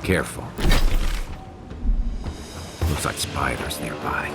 Careful. Looks like spiders nearby.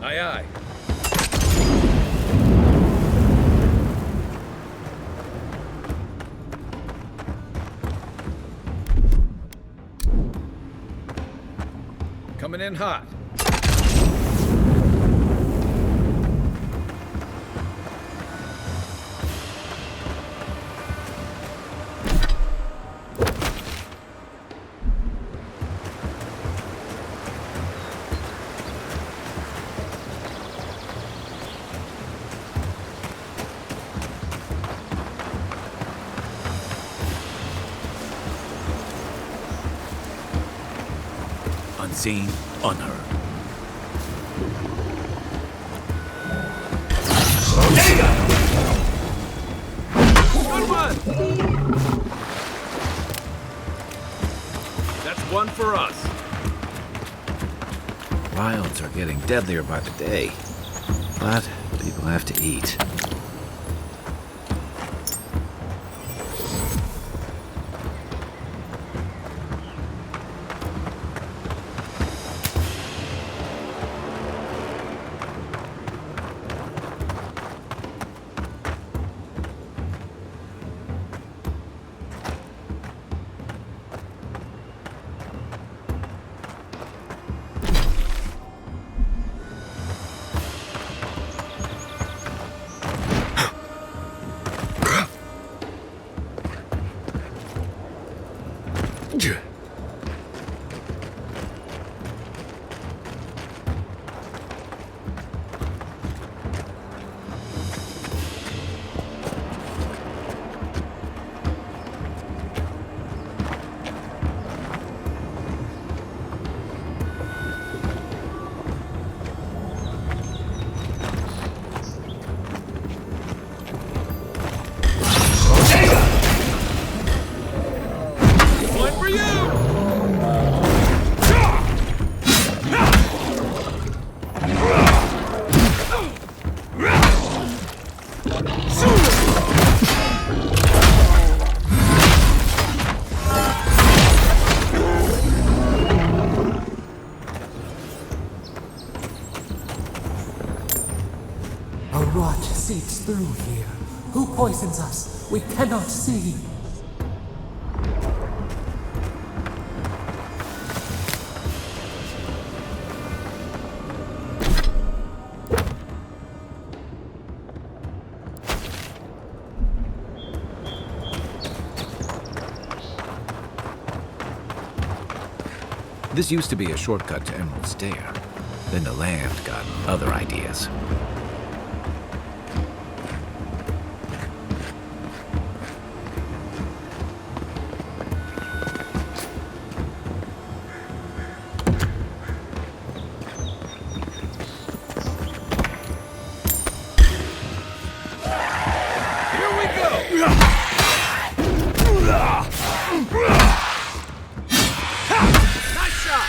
Aye, aye. Coming in hot. Unseen, unheard. Good one! That's one for us. Wilds are getting deadlier by the day, but people have to eat. One for you! A rot seeps through here. Who poisons us? We cannot see. This used to be a shortcut to Emerald Stair. Then the land got other ideas. Here we go! Nice shot!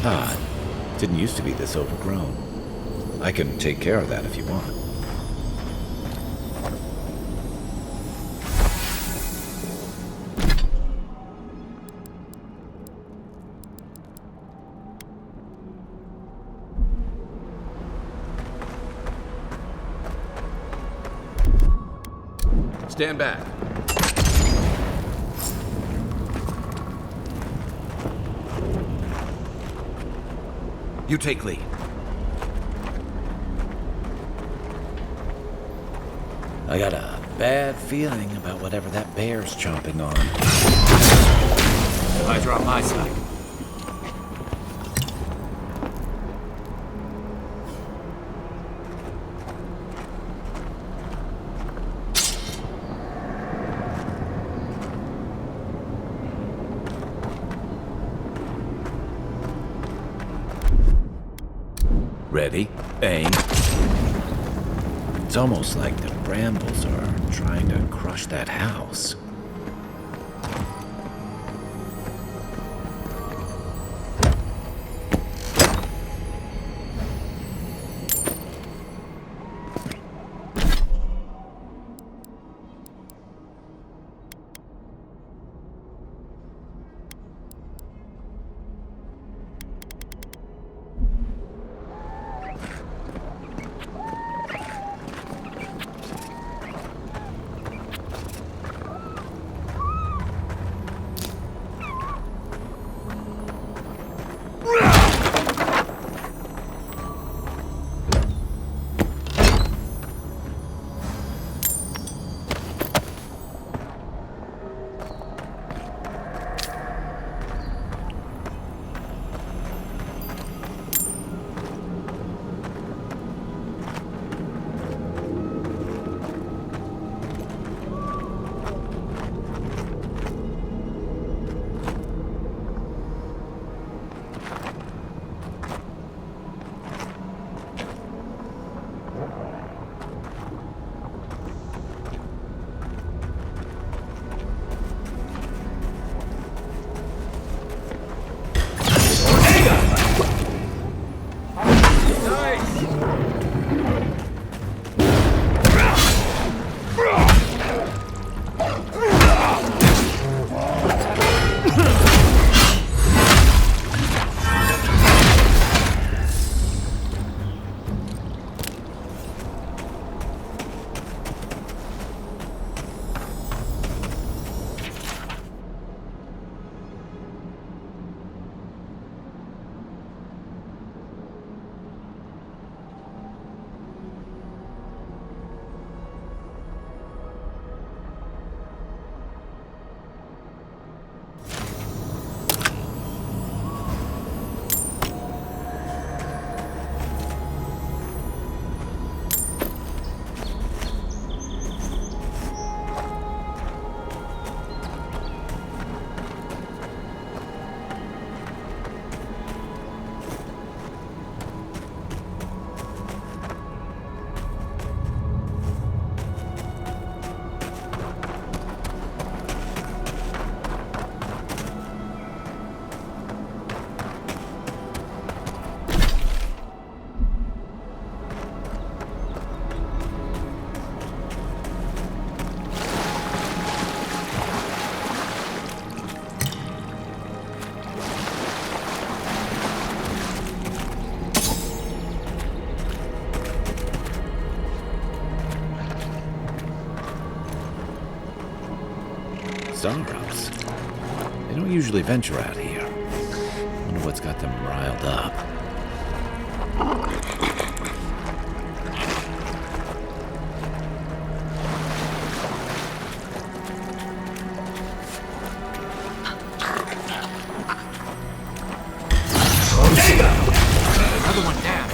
Ah, didn't used to be this overgrown. I can take care of that if you want. Stand back. You take lead. I got a bad feeling about whatever that bear's chomping on. Hydra on my side. Ready? Aim. It's almost like the brambles are trying to crush that house. Bizarros. They don't usually venture out here. Wonder what's got them riled up. Another one down.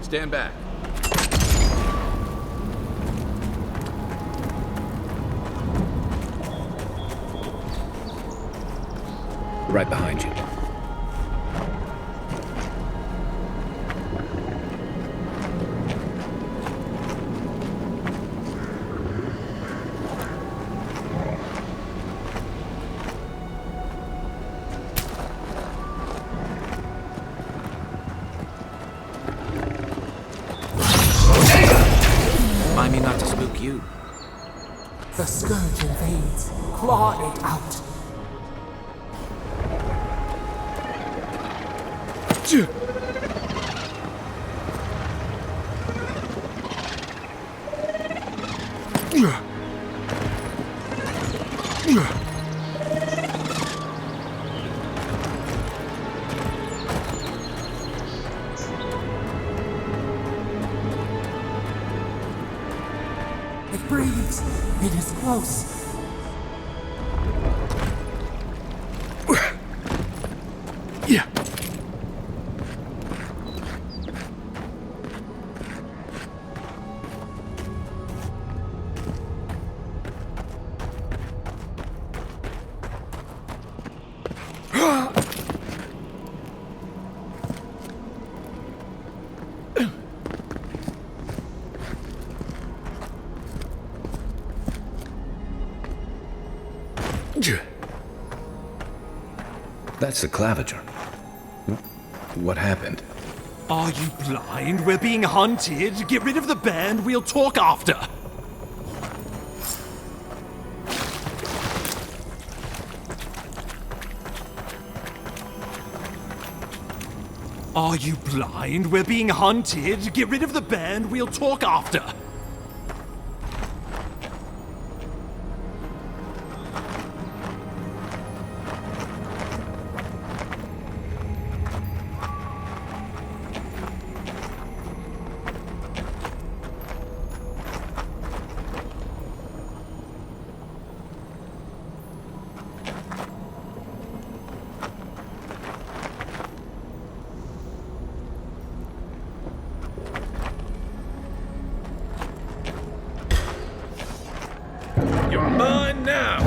Stand back. Right behind you. Remind me not to spook you. The scourge invades. Claw it out. It breathes. It is close. Yeah. That's the claviger. What happened? Are you blind? We're being hunted. Get rid of the band. We'll talk after. Are you blind? We're being hunted. Get rid of the band. We'll talk after. You're mine now!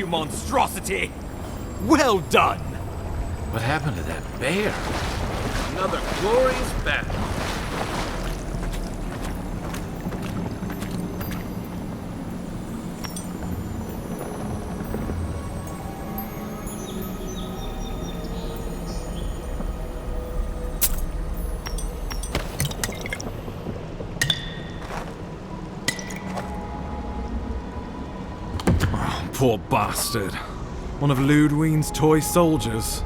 you monstrosity! Well done! What happened to that bear? Another glorious battle. Poor bastard. One of Ludwine's toy soldiers.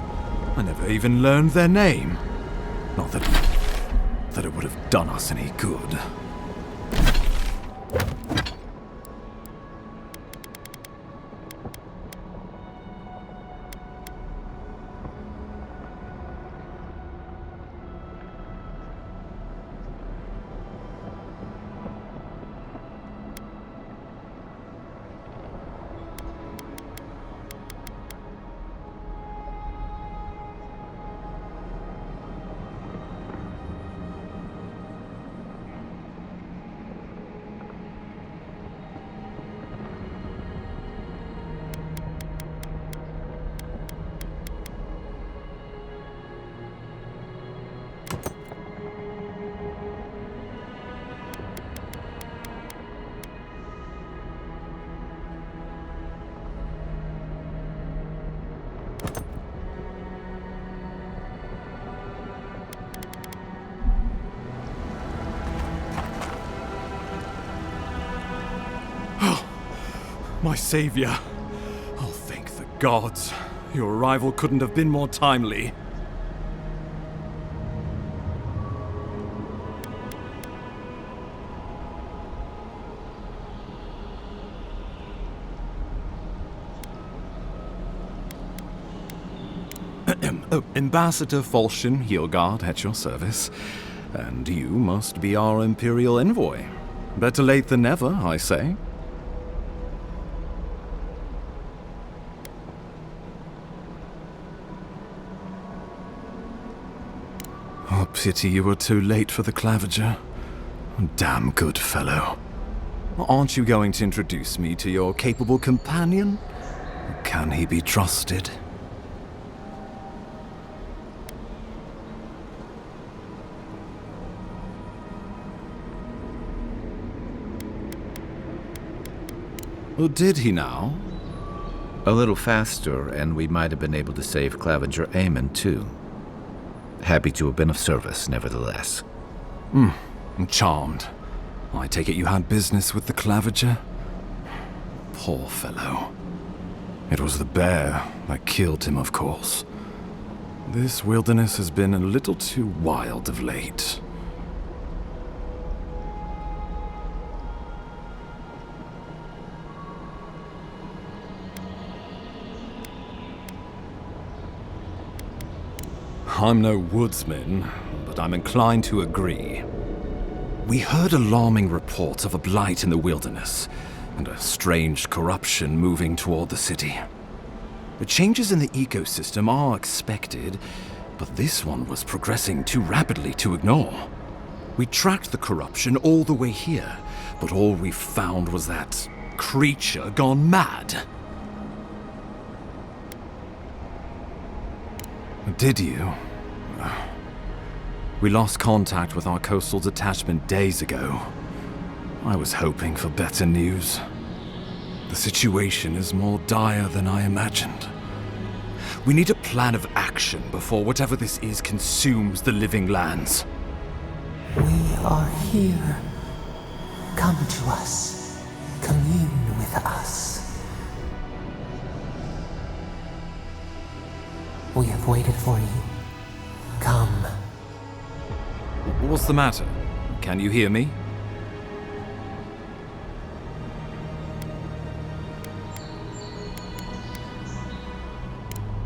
I never even learned their name. Not that it would have done us any good. My savior. Oh, thank the gods. Your arrival couldn't have been more timely. Ambassador Falchion Hildegard at your service. And you must be our Imperial envoy. Better late than never, I say. Oh, pity you were too late for the claviger. Damn good fellow. Aren't you going to introduce me to your capable companion? Can he be trusted? Oh, did he now? A little faster, and we might have been able to save Claviger Aemon, too. Happy to have been of service, nevertheless. I'm charmed. I take it you had business with the Claviger? Poor fellow. It was the bear that killed him, of course. This wilderness has been a little too wild of late. I'm no woodsman, but I'm inclined to agree. We heard alarming reports of a blight in the wilderness, and a strange corruption moving toward the city. The changes in the ecosystem are expected, but this one was progressing too rapidly to ignore. We tracked the corruption all the way here, but all we found was that creature gone mad. Did you? We lost contact with our coastal detachment days ago. I was hoping for better news. The situation is more dire than I imagined. We need a plan of action before whatever this is consumes the living lands. We are here. Come to us. Commune with us. We have waited for you. Come. What's the matter? Can you hear me?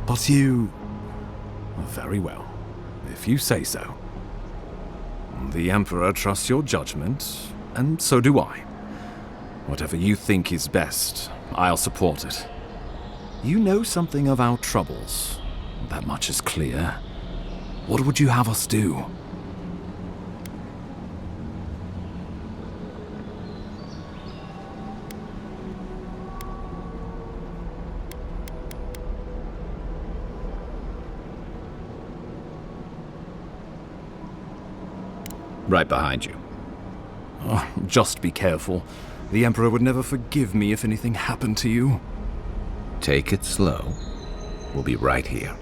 But you... Very well, if you say so. The Emperor trusts your judgment, and so do I. Whatever you think is best, I'll support it. You know something of our troubles. That much is clear. What would you have us do? Right behind you. Oh, just be careful. The Emperor would never forgive me if anything happened to you. Take it slow. We'll be right here.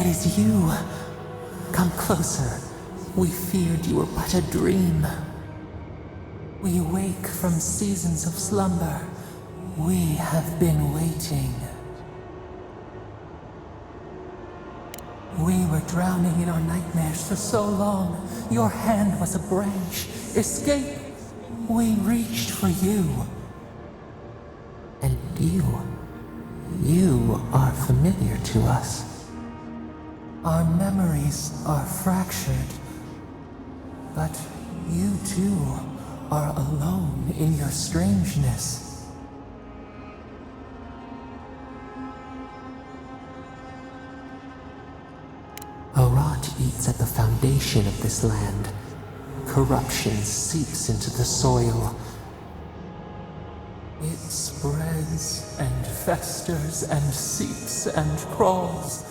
It is you. Come closer. We feared you were but a dream. We wake from seasons of slumber. We have been waiting. We were drowning in our nightmares for so long. Your hand was a branch. Escape! We reached for you. And you are familiar to us. Our memories are fractured. But you too are alone in your strangeness. A rot eats at the foundation of this land. Corruption seeps into the soil. It spreads and festers and seeps and crawls.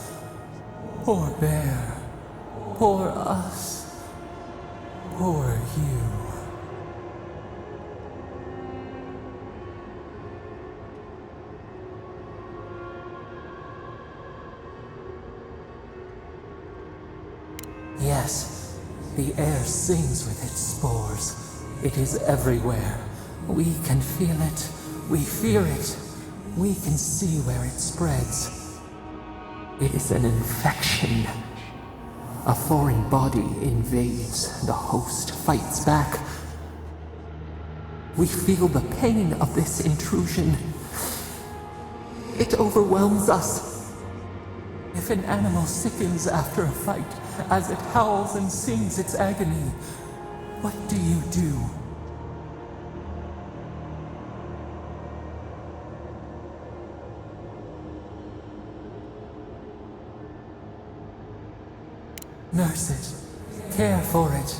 Poor bear. Poor us. Poor you. Yes, the air sings with its spores. It is everywhere. We can feel it. We fear it. We can see where it spreads. It is an infection. A foreign body invades. The host fights back. We feel the pain of this intrusion. It overwhelms us. If an animal sickens after a fight, as it howls and sings its agony, what do you do? Nurse it, care for it,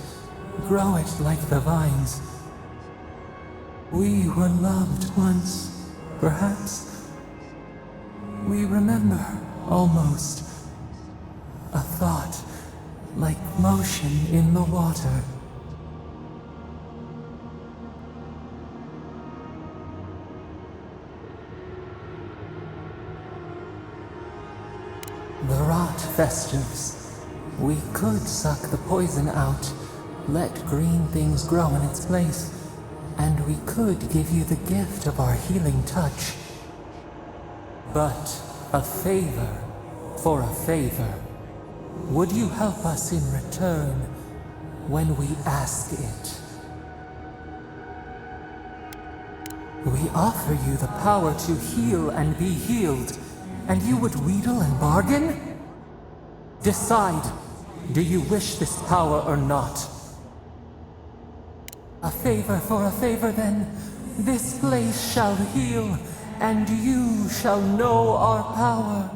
grow it like the vines. We were loved once, perhaps. We remember, almost. A thought, like motion in the water. The rot festers. We could suck the poison out, let green things grow in its place, and we could give you the gift of our healing touch. But a favor for a favor. Would you help us in return when we ask it? We offer you the power to heal and be healed, and you would wheedle and bargain? Decide. Do you wish this power or not? A favor for a favor, then. This place shall heal, and you shall know our power.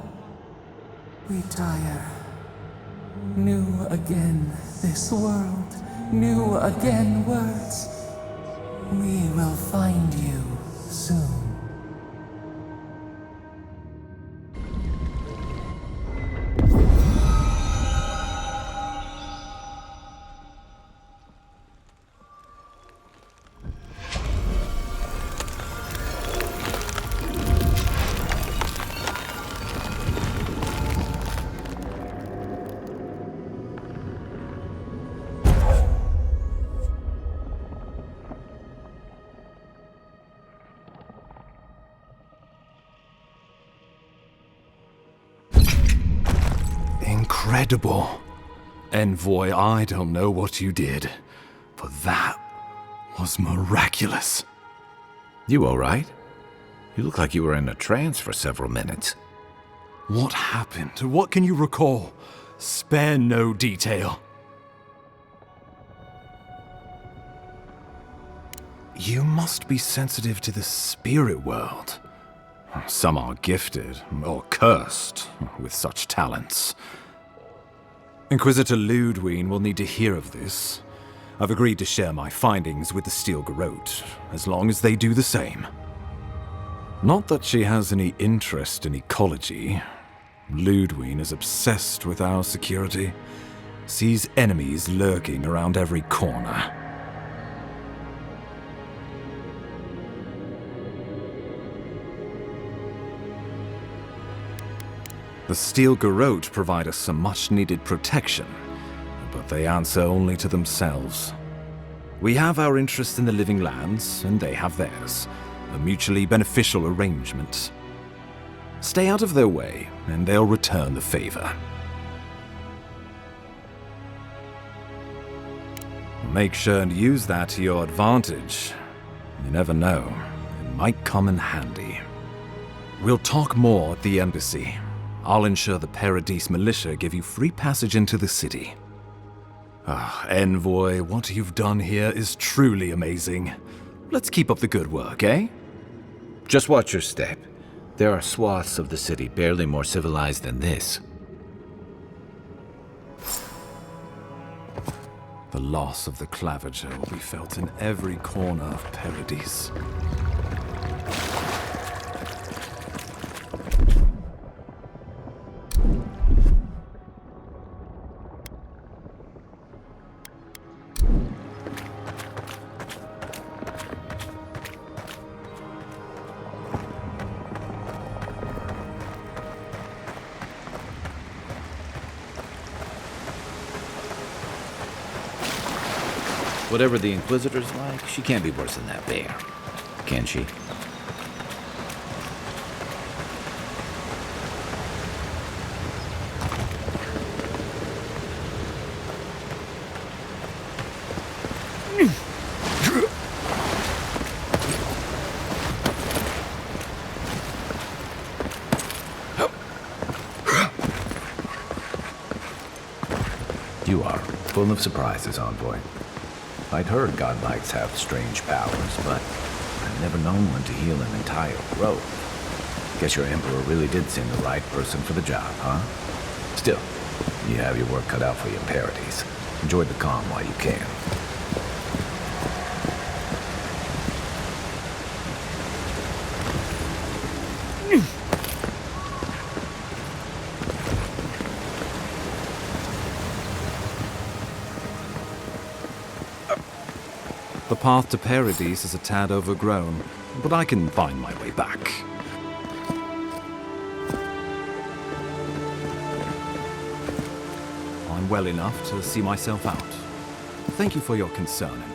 We tire. New again this world, new again words. We will find you soon. Incredible. Envoy, I don't know what you did, but that was miraculous. You all right? You look like you were in a trance for several minutes. What happened? What can you recall? Spare no detail. You must be sensitive to the spirit world. Some are gifted, or cursed, with such talents. Inquisitor Ludwine will need to hear of this. I've agreed to share my findings with the Steel Garrote, as long as they do the same. Not that she has any interest in ecology. Ludwine is obsessed with our security, sees enemies lurking around every corner. The steel garrote provide us some much-needed protection, but they answer only to themselves. We have our interest in the living lands, and they have theirs. A mutually beneficial arrangement. Stay out of their way, and they'll return the favor. Make sure and use that to your advantage. You never know. It might come in handy. We'll talk more at the embassy. I'll ensure the Paradise militia give you free passage into the city. Envoy, what you've done here is truly amazing. Let's keep up the good work, eh? Just watch your step. There are swaths of the city barely more civilized than this. The loss of the Clavager will be felt in every corner of Paradise. Whatever the Inquisitor's like, she can't be worse than that bear. Can she? You are full of surprises, Envoy. I'd heard godlights have strange powers, but I've never known one to heal an entire grove. Guess your Emperor really did send the right person for the job, huh? Still, you have your work cut out for you in Paradise. Enjoy the calm while you can. The path to Paradise is a tad overgrown, but I can find my way back. I'm well enough to see myself out. Thank you for your concern, Envoy.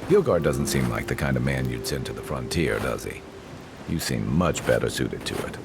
Hilgard doesn't seem like the kind of man you'd send to the frontier, does he? You seem much better suited to it.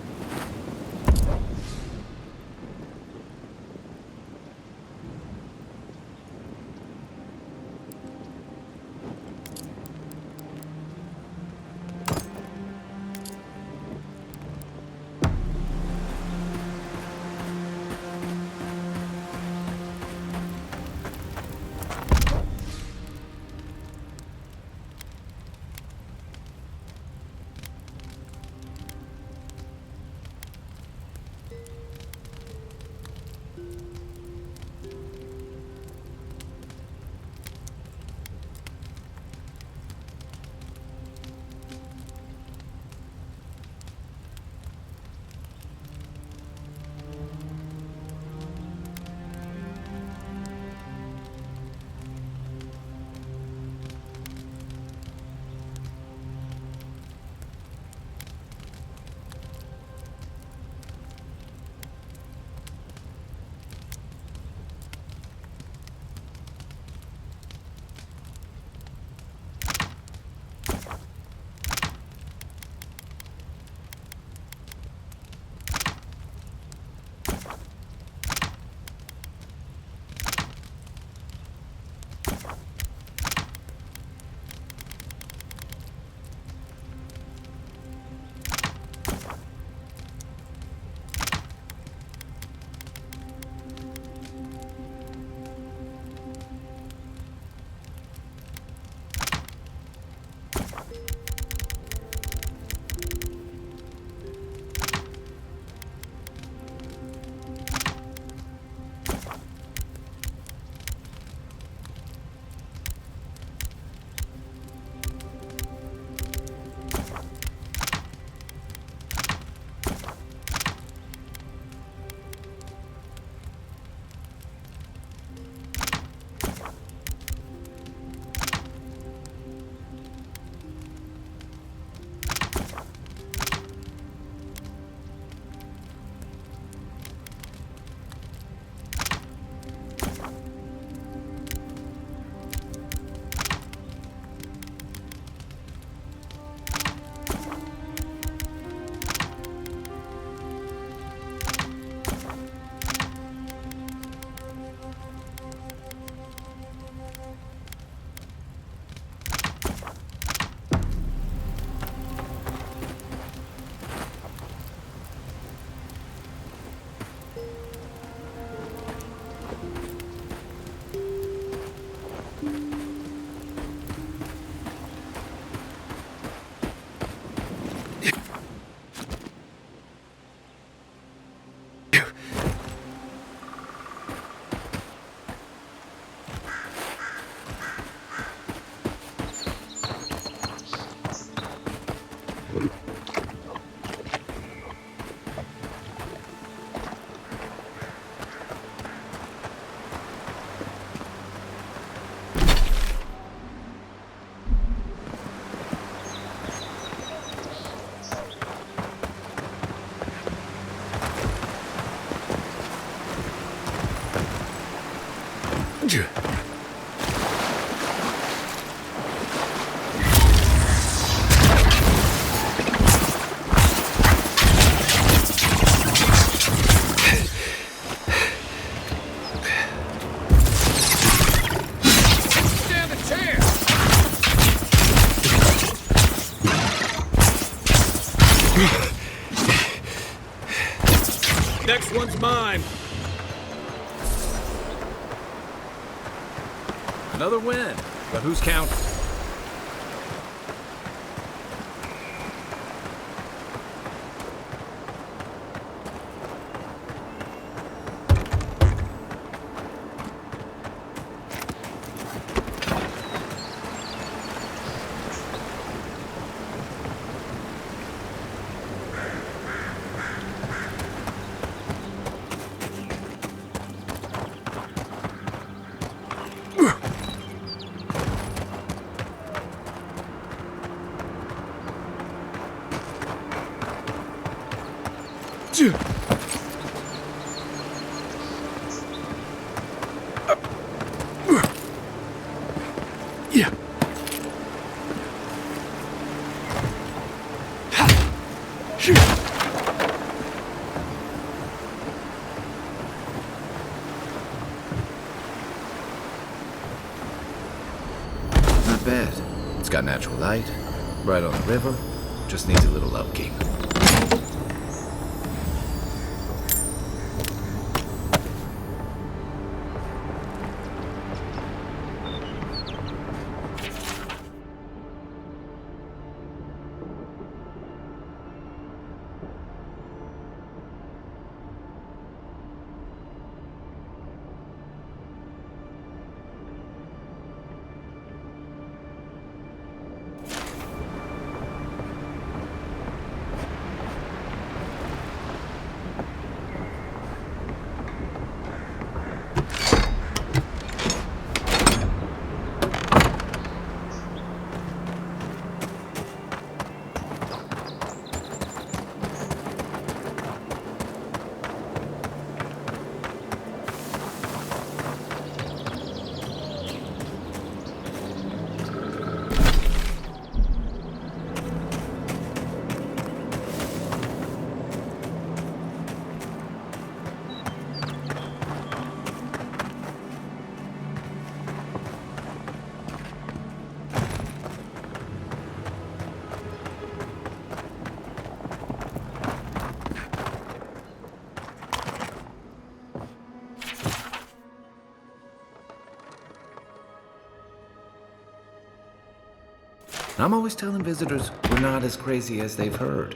Next one's mine. Another win, but who's counting? Yeah. bed. It's got natural light, right on the river, just needs a little upkeep. I'm always telling visitors we're not as crazy as they've heard.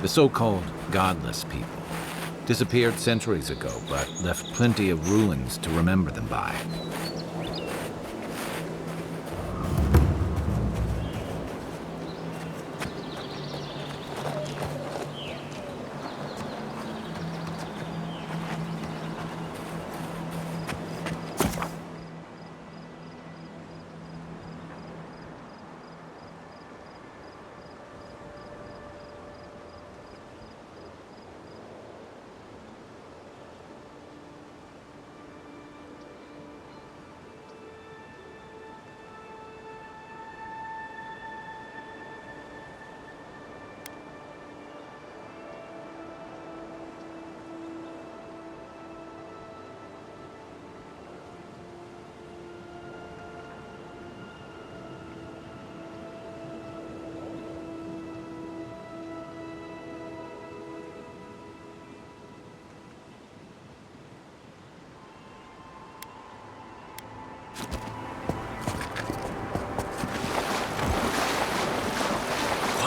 The so-called godless people disappeared centuries ago, but left plenty of ruins to remember them by.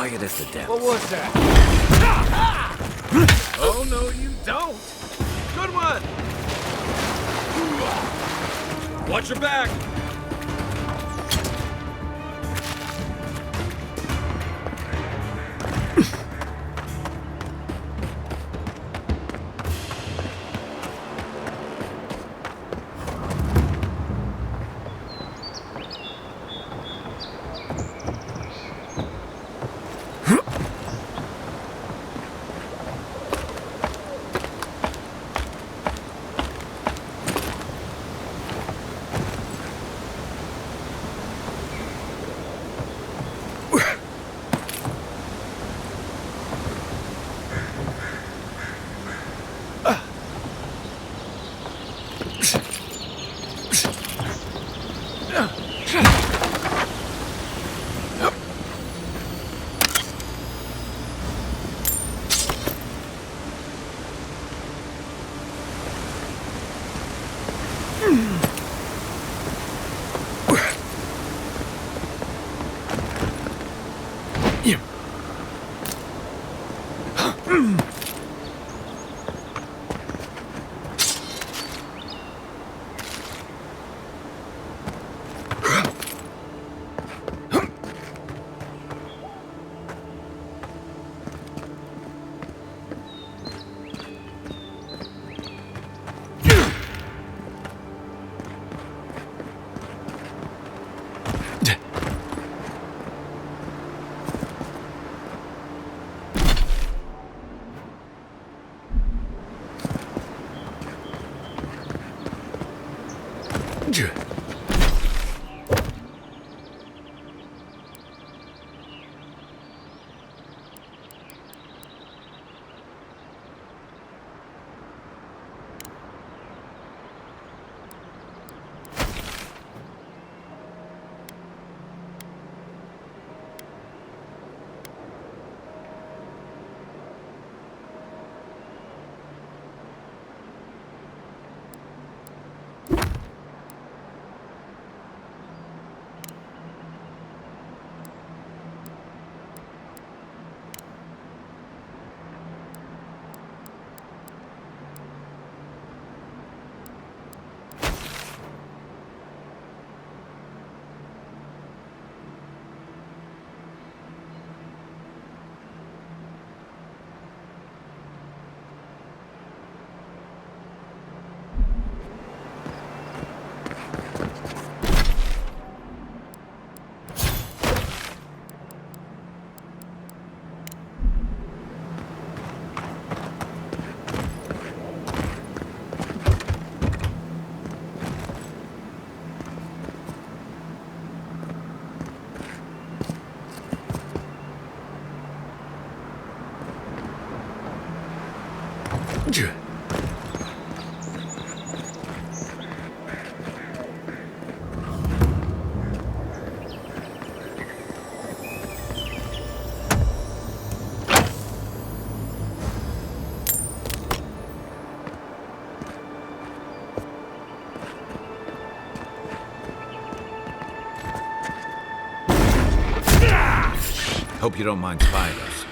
quiet as the depths. What was that? Oh, no, you don't. Good one. Watch your back. Hope you don't mind spying us.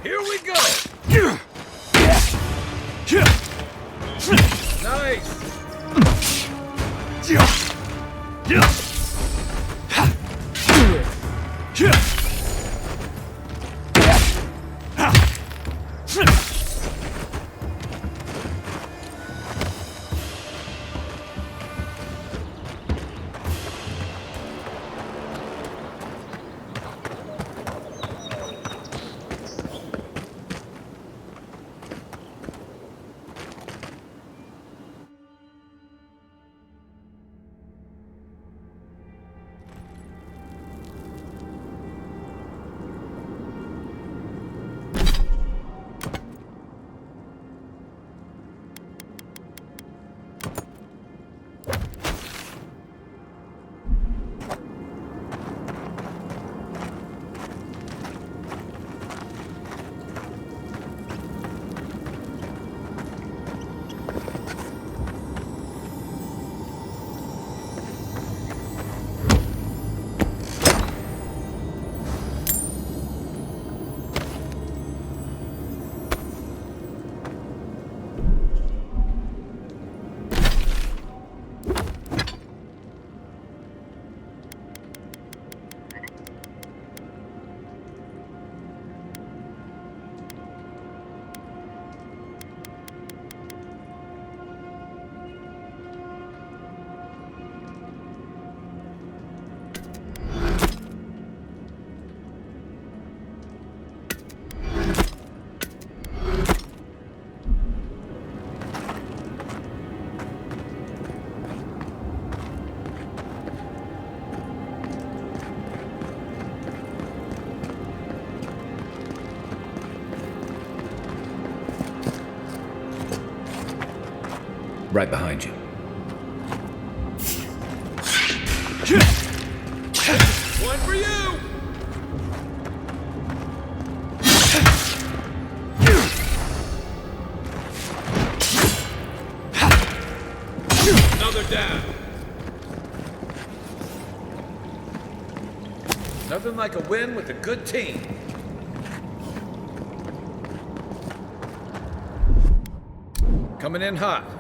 Here we go. Nice. Right behind you. One for you! Another down. Nothing like a win with a good team. Coming in hot.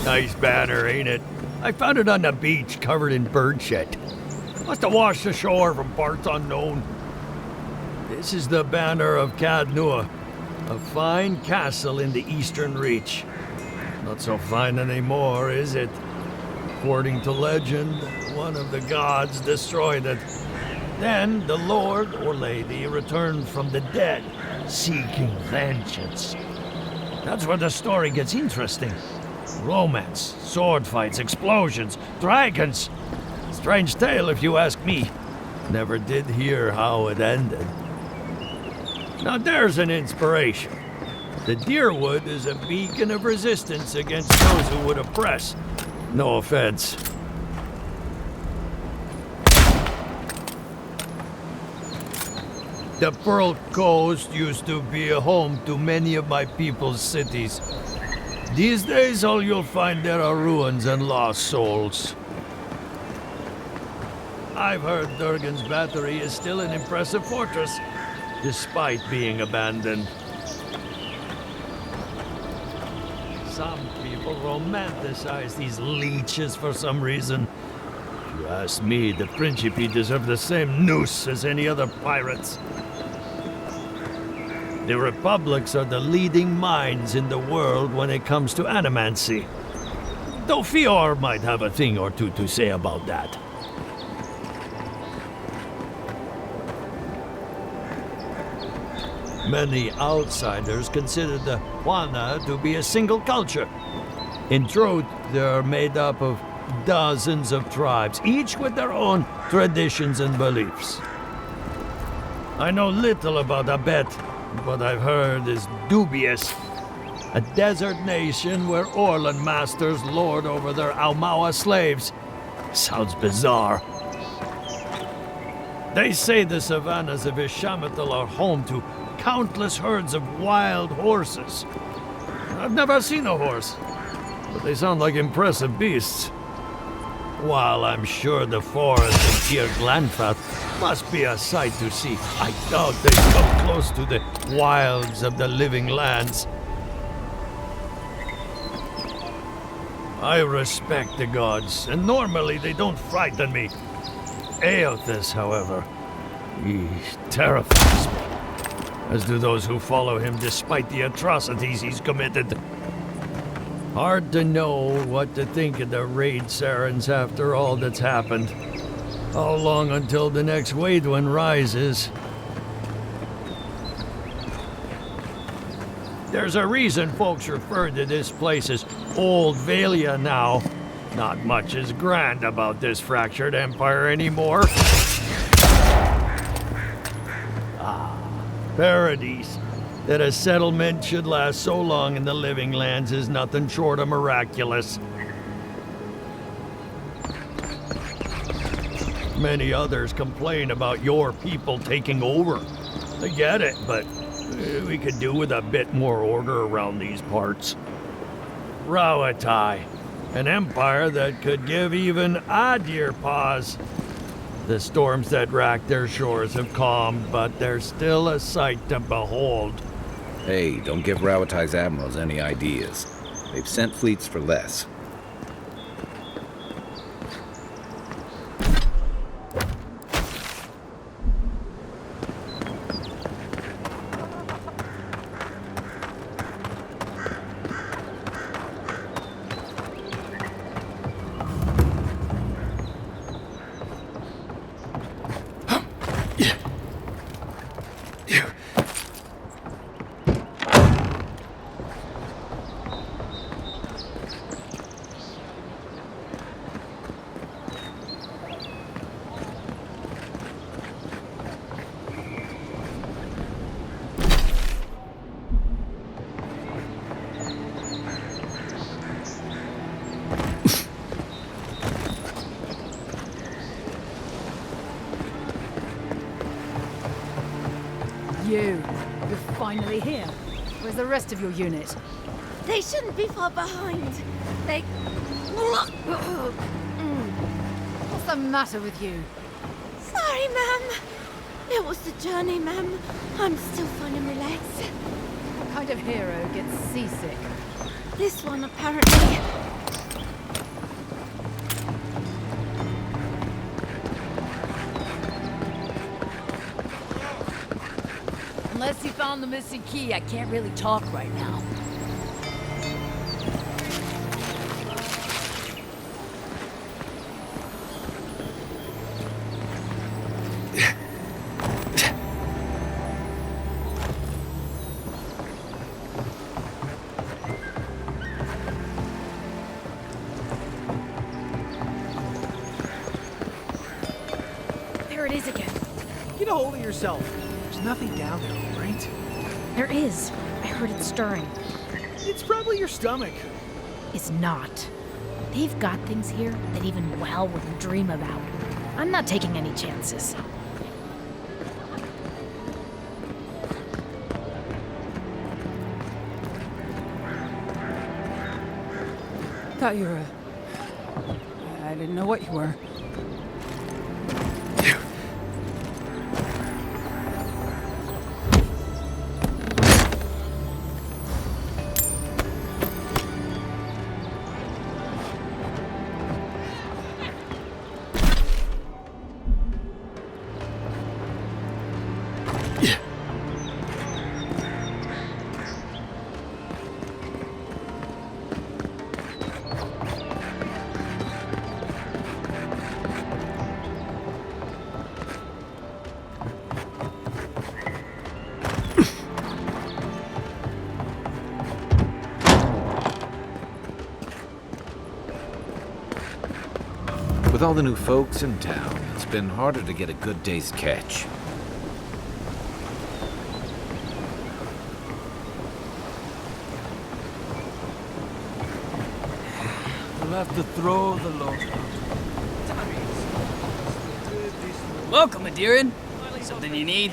Nice banner, ain't it? I found it on the beach, covered in bird shit. Must have washed ashore from parts unknown. This is the banner of Cadnua, a fine castle in the Eastern Reach. Not so fine anymore, is it? According to legend, one of the gods destroyed it. Then the lord or lady returned from the dead, seeking vengeance. That's where the story gets interesting. Romance, sword fights, explosions, dragons. Strange tale if you ask me. Never did hear how it ended. Now there's an inspiration. The Deerwood is a beacon of resistance against those who would oppress. No offense. The Pearl Coast used to be a home to many of my people's cities. These days, all you'll find there are ruins and lost souls. I've heard Durgan's battery is still an impressive fortress, despite being abandoned. Some people romanticize these leeches for some reason. If you ask me, the Principi deserve the same noose as any other pirates. The Republics are the leading minds in the world when it comes to animancy. Though Fior might have a thing or two to say about that. Many outsiders consider the Juana to be a single culture. In truth, they are made up of dozens of tribes, each with their own traditions and beliefs. I know little about Abet. What I've heard is dubious. A desert nation where Orlan masters lord over their Aumaua slaves. Sounds bizarre. They say the savannas of Ishamathal are home to countless herds of wild horses. I've never seen a horse, but they sound like impressive beasts. While I'm sure the forest of Tir Glanfath must be a sight to see, I doubt they come close to the wilds of the living lands. I respect the gods, and normally they don't frighten me. Eothas, however, he terrifies me, as do those who follow him despite the atrocities he's committed. Hard to know what to think of the raid Sarens after all that's happened. How long until the next Waidwen rises? There's a reason folks refer to this place as Old Valia now. Not much is grand about this fractured empire anymore. Paradise. That a settlement should last so long in the living lands is nothing short of miraculous. Many others complain about your people taking over. I get it, but we could do with a bit more order around these parts. Rawatai, an empire that could give even Adir pause. The storms that rack their shores have calmed, but they're still a sight to behold. Hey, don't give Rawatai's admirals any ideas. They've sent fleets for less. You're finally here. Where's the rest of your unit? They shouldn't be far behind. They... What's the matter with you? Sorry, ma'am. It was the journey, ma'am. I'm still fine and relaxed. What kind of hero gets seasick? This one, apparently. Unless you found the missing key, I can't really talk right now. There it is again. Get a hold of yourself. There's nothing down there, right? There is. I heard it stirring. It's probably your stomach. It's not. They've got things here that even Well wouldn't dream about. I'm not taking any chances. Thought you were I didn't know what you were. With all the new folks in town, it's been harder to get a good day's catch. We'll have to throw the load. Welcome, Adiran. Something you need?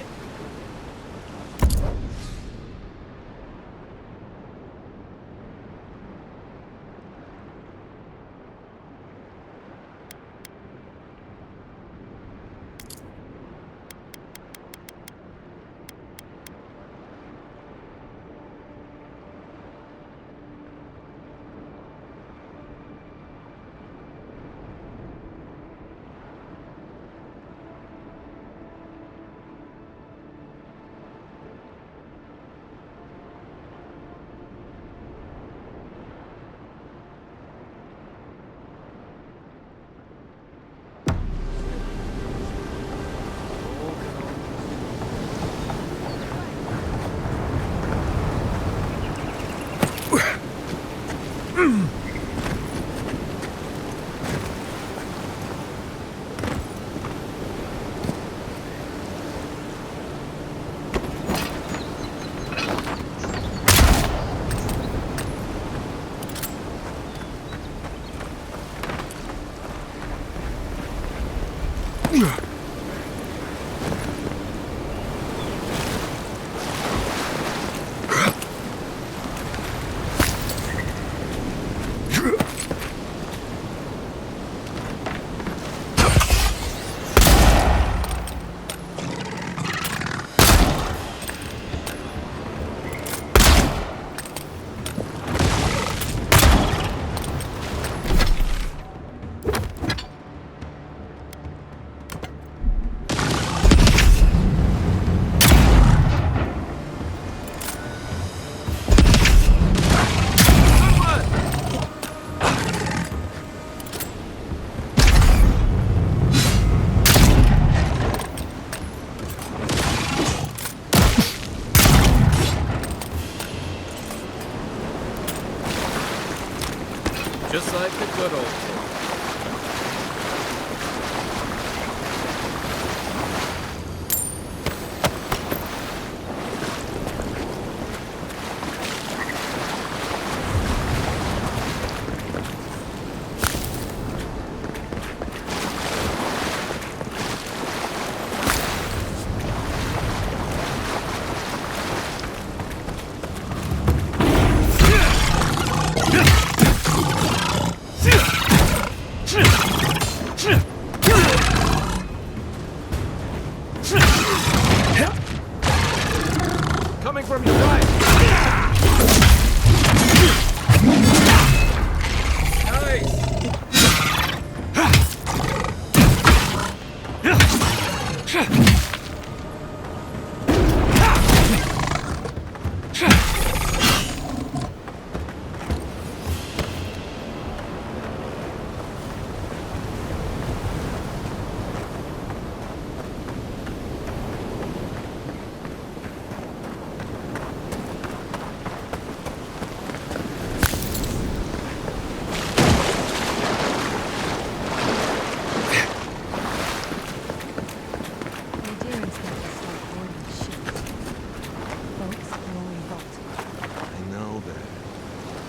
Just like the good old days.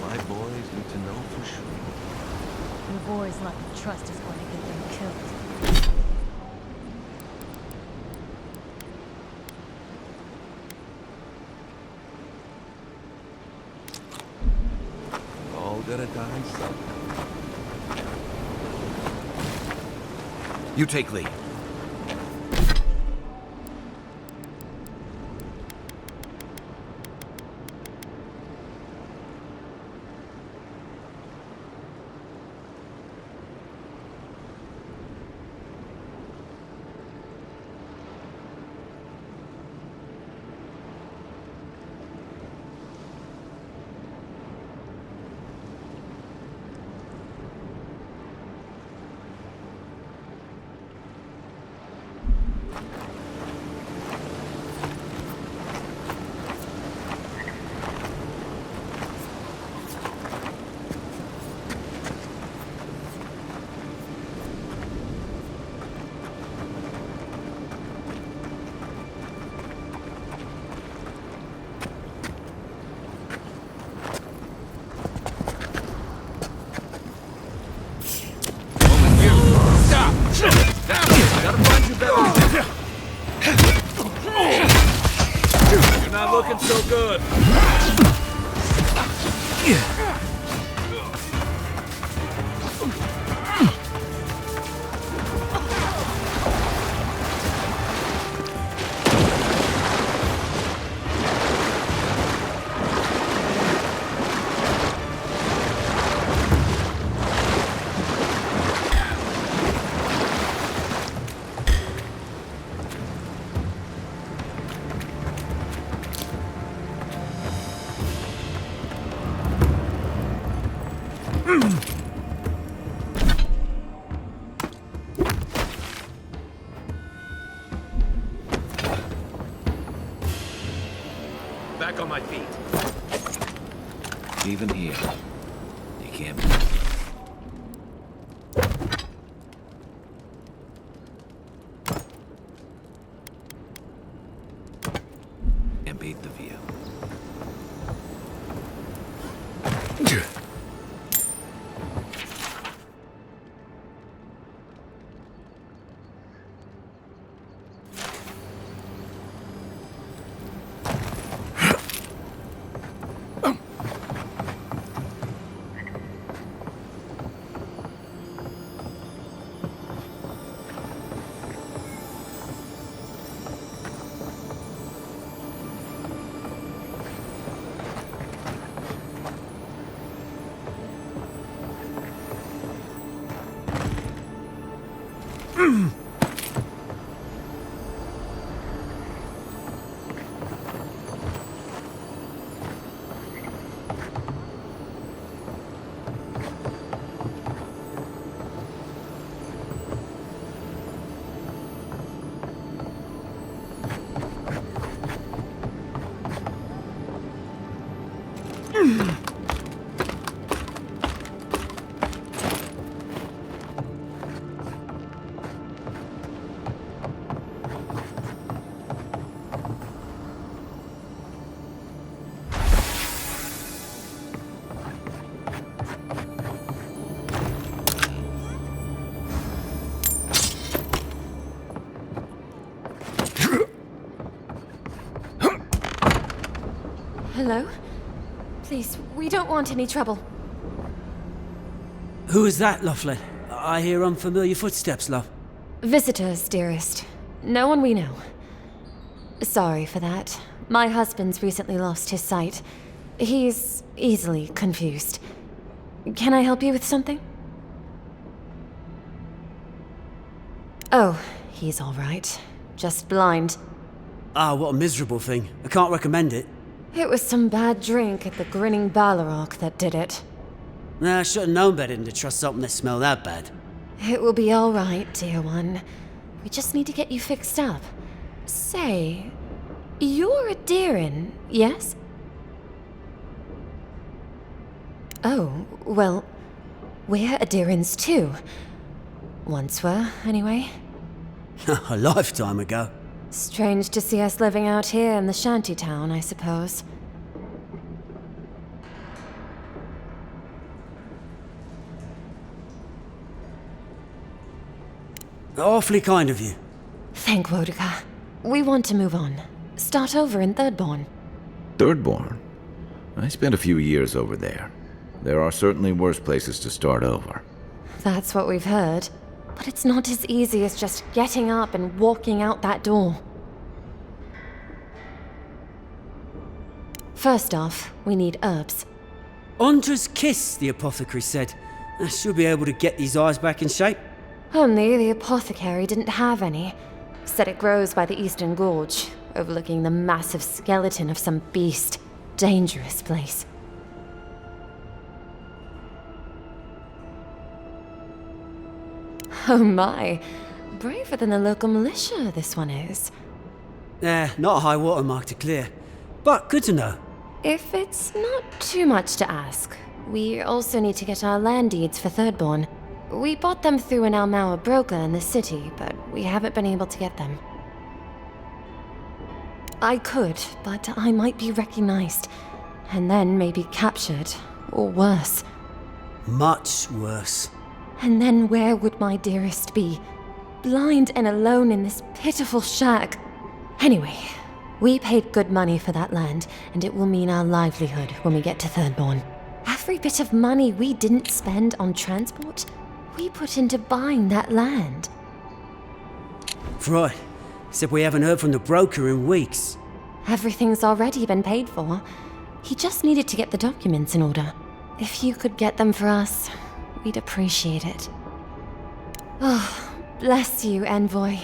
My boys need to know for sure. Your boys' lack of trust is going to get them killed. All gotta die someday. You take lead. Gotta find you better. You're not looking so good. Back on my feet. Even here, you can't move. And beat the view. Hello? Please, we don't want any trouble. Who is that, Lovely? I hear unfamiliar footsteps, love. Visitors, dearest. No one we know. Sorry for that. My husband's recently lost his sight. He's easily confused. Can I help you with something? Oh, he's all right. Just blind. Ah, what a miserable thing. I can't recommend it. It was some bad drink at the Grinning Balrog that did it. Nah, I should have known better than to trust something that smelled that bad. It will be all right, dear one. We just need to get you fixed up. Say, you're a Deerin, yes? Oh, well, we're Adirans too. Once were, anyway. A lifetime ago. Strange to see us living out here in the shanty town, I suppose. Awfully kind of you. Thank Wodika. We want to move on. Start over in Thirdborn. Thirdborn? I spent a few years over there. There are certainly worse places to start over. That's what we've heard. But it's not as easy as just getting up and walking out that door. First off, we need herbs. Hunter's kiss, the apothecary said. I should be able to get these eyes back in shape. Only the apothecary didn't have any. Said it grows by the Eastern Gorge, overlooking the massive skeleton of some beast. Dangerous place. Oh my. Braver than the local militia, this one is. Not a high water mark to clear. But good to know. If it's not too much to ask, we also need to get our land deeds for Thirdborn. We bought them through an Almauer broker in the city, but we haven't been able to get them. I could, but I might be recognized, and then maybe captured, or worse. Much worse. And then where would my dearest be? Blind and alone in this pitiful shack. Anyway, we paid good money for that land, and it will mean our livelihood when we get to Thirdborn. Every bit of money we didn't spend on transport, we put into buying that land. Freud said we haven't heard from the broker in weeks. Everything's already been paid for. He just needed to get the documents in order. If you could get them for us, we'd appreciate it. Oh, bless you, Envoy.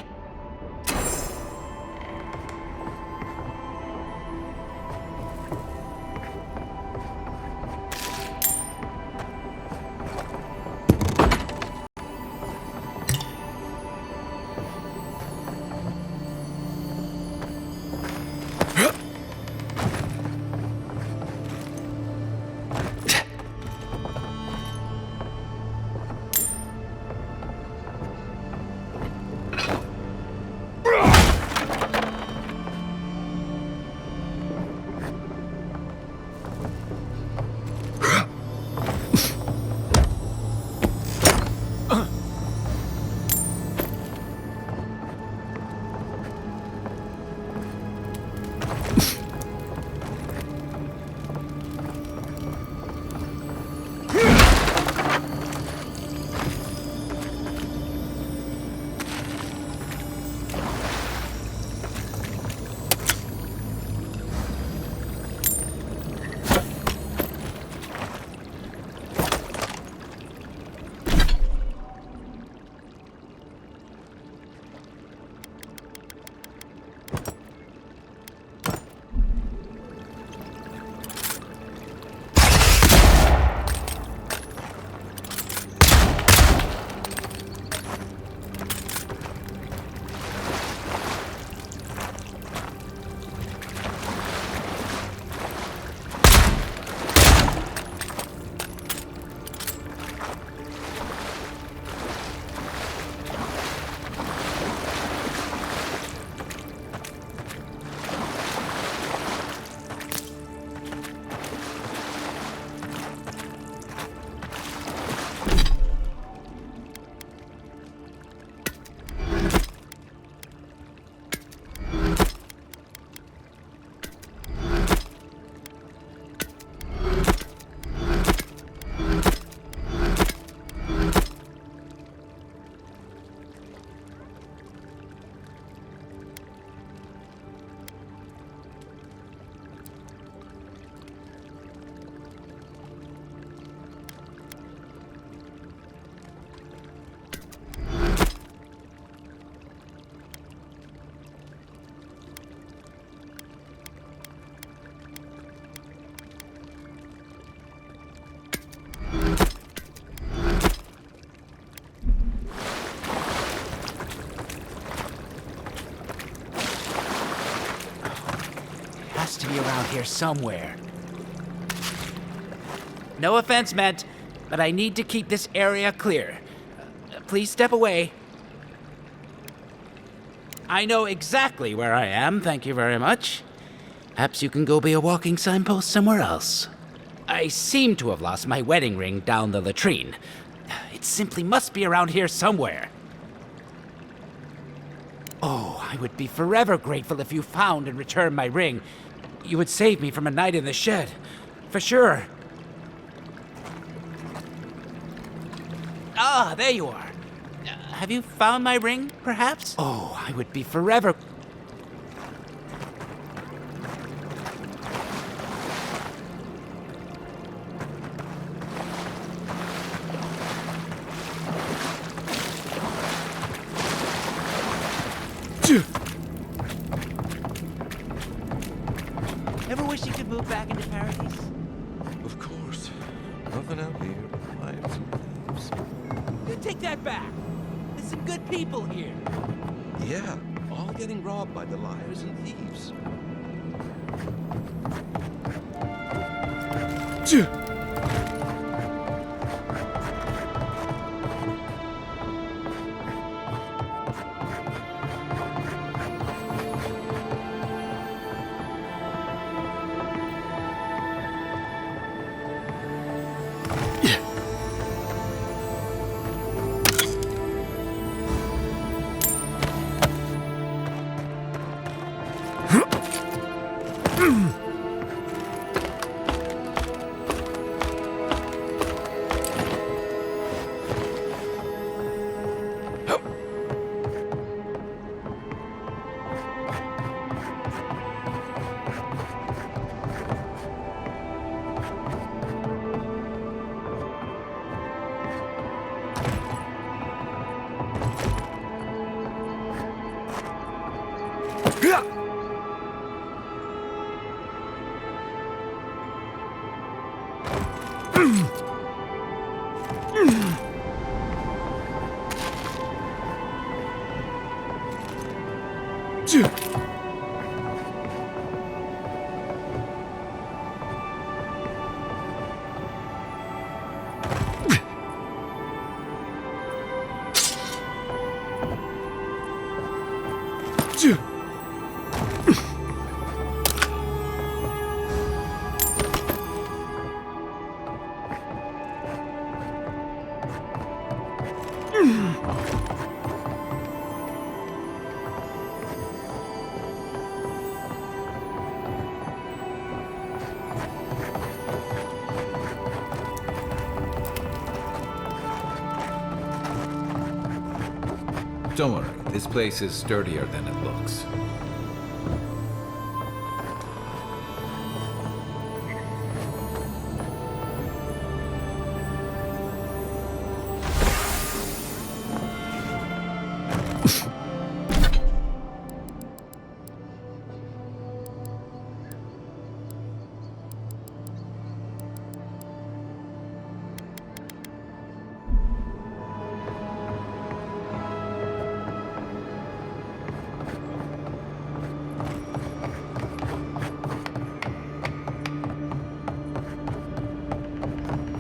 Has to be around here somewhere. No offense meant, but I need to keep this area clear. Please step away. I know exactly where I am, thank you very much. Perhaps you can go be a walking signpost somewhere else. I seem to have lost my wedding ring down the latrine. It simply must be around here somewhere. I would be forever grateful if you found and returned my ring. You would save me from a night in the shed. For sure. Ah, there you are. Have you found my ring, perhaps? Oh, I would be forever... Ever wish you could move back into paradise? Of course. Nothing out here but lions and leaves. You take that back. There's some good people here. Yeah, all getting robbed by the liars and thieves. Don't worry, this place is sturdier than it looks.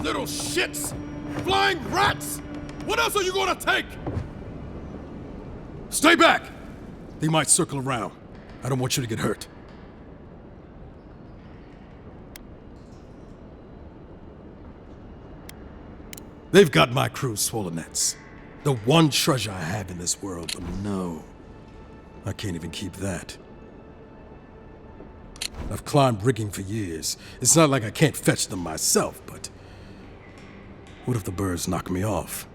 Little shits! Flying rats! What else are you gonna take? Stay back! They might circle around. I don't want you to get hurt. They've got my crew's swollen nets. The one treasure I have in this world, but no. I can't even keep that. I've climbed rigging for years. It's not like I can't fetch them myself, but... what if the birds knock me off?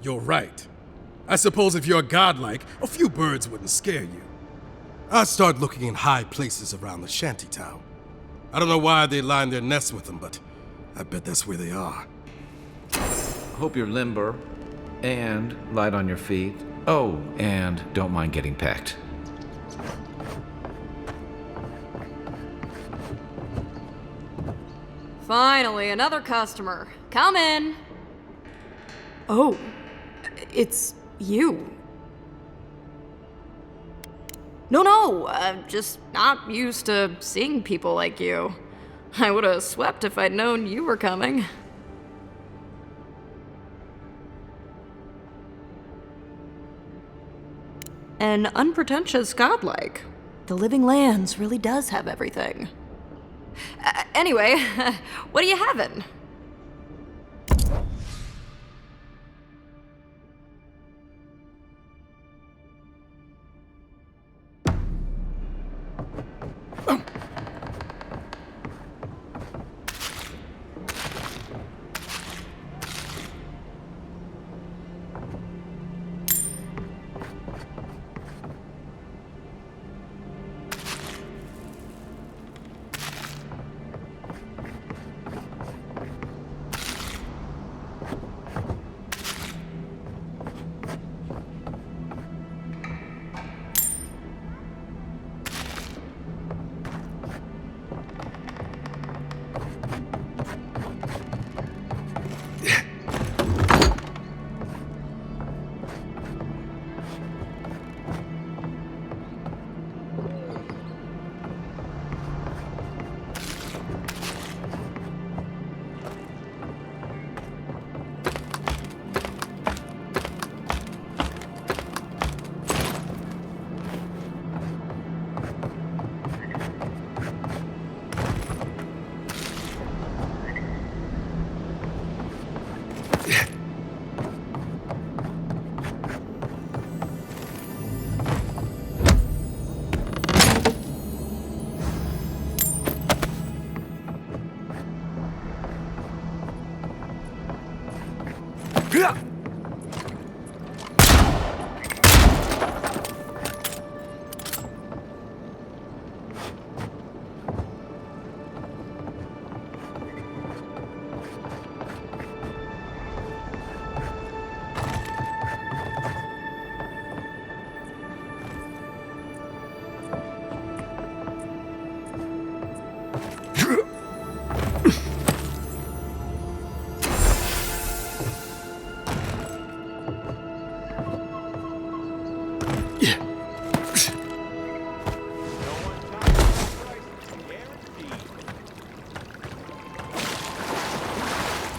You're right. I suppose if you're godlike, a few birds wouldn't scare you. I'd start looking in high places around the shantytown. I don't know why they line their nests with them, but I bet that's where they are. Hope you're limber and light on your feet. Oh, and don't mind getting pecked. Finally, another customer. Come in. Oh, it's you. No, I'm just not used to seeing people like you. I would have swept if I'd known you were coming. An unpretentious godlike. The Living Lands really does have everything. Anyway, what are you having?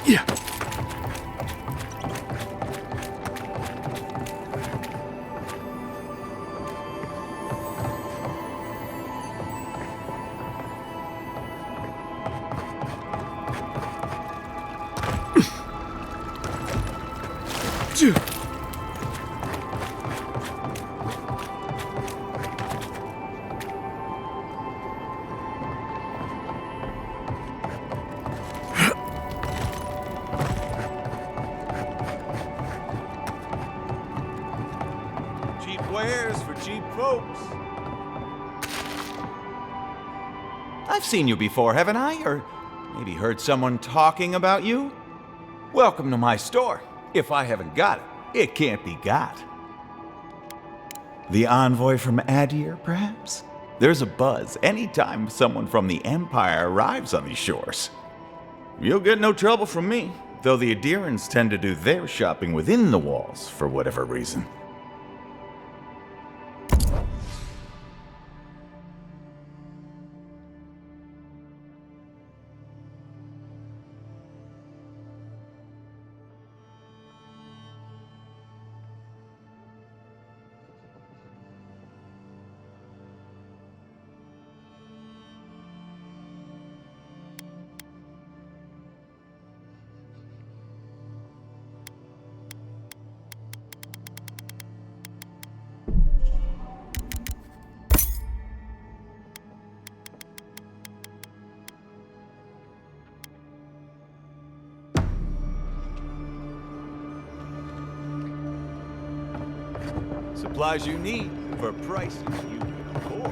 Yeah. Cheap wares for cheap folks. I've seen you before, haven't I? Or maybe heard someone talking about you? Welcome to my store. If I haven't got it, it can't be got. The envoy from Adir, perhaps? There's a buzz anytime someone from the Empire arrives on these shores. You'll get no trouble from me, though the Adirans tend to do their shopping within the walls for whatever reason. Supplies you need for prices you can afford.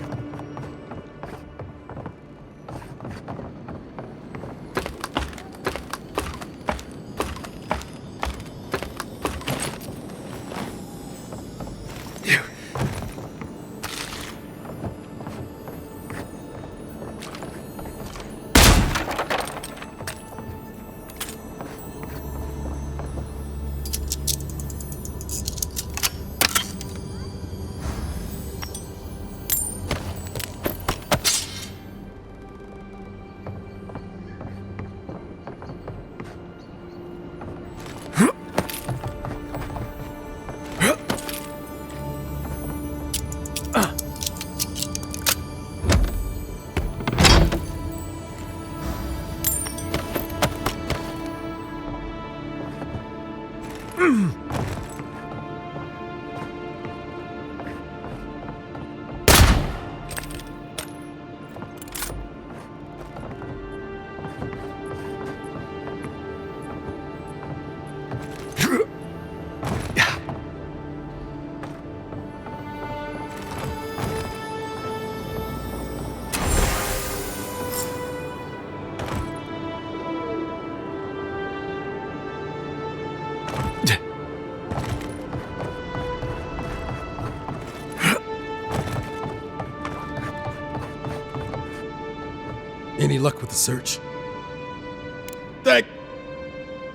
Any luck with the search?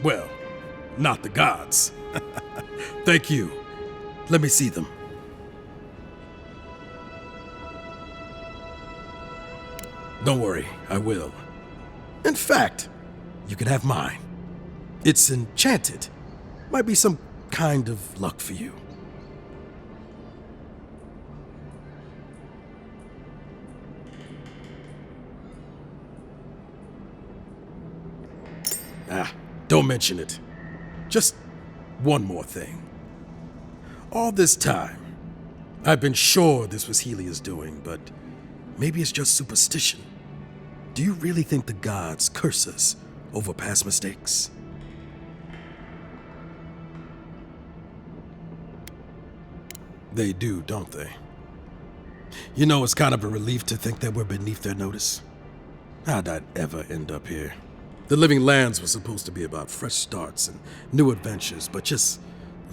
Well, not the gods. Thank you. Let me see them. Don't worry, I will. In fact, you can have mine. It's enchanted. Might be some kind of luck for you. Don't mention it. Just one more thing. All this time, I've been sure this was Helia's doing, but maybe it's just superstition. Do you really think the gods curse us over past mistakes? They do, don't they? You know, it's kind of a relief to think that we're beneath their notice. How'd I ever end up here? The Living Lands was supposed to be about fresh starts and new adventures, but just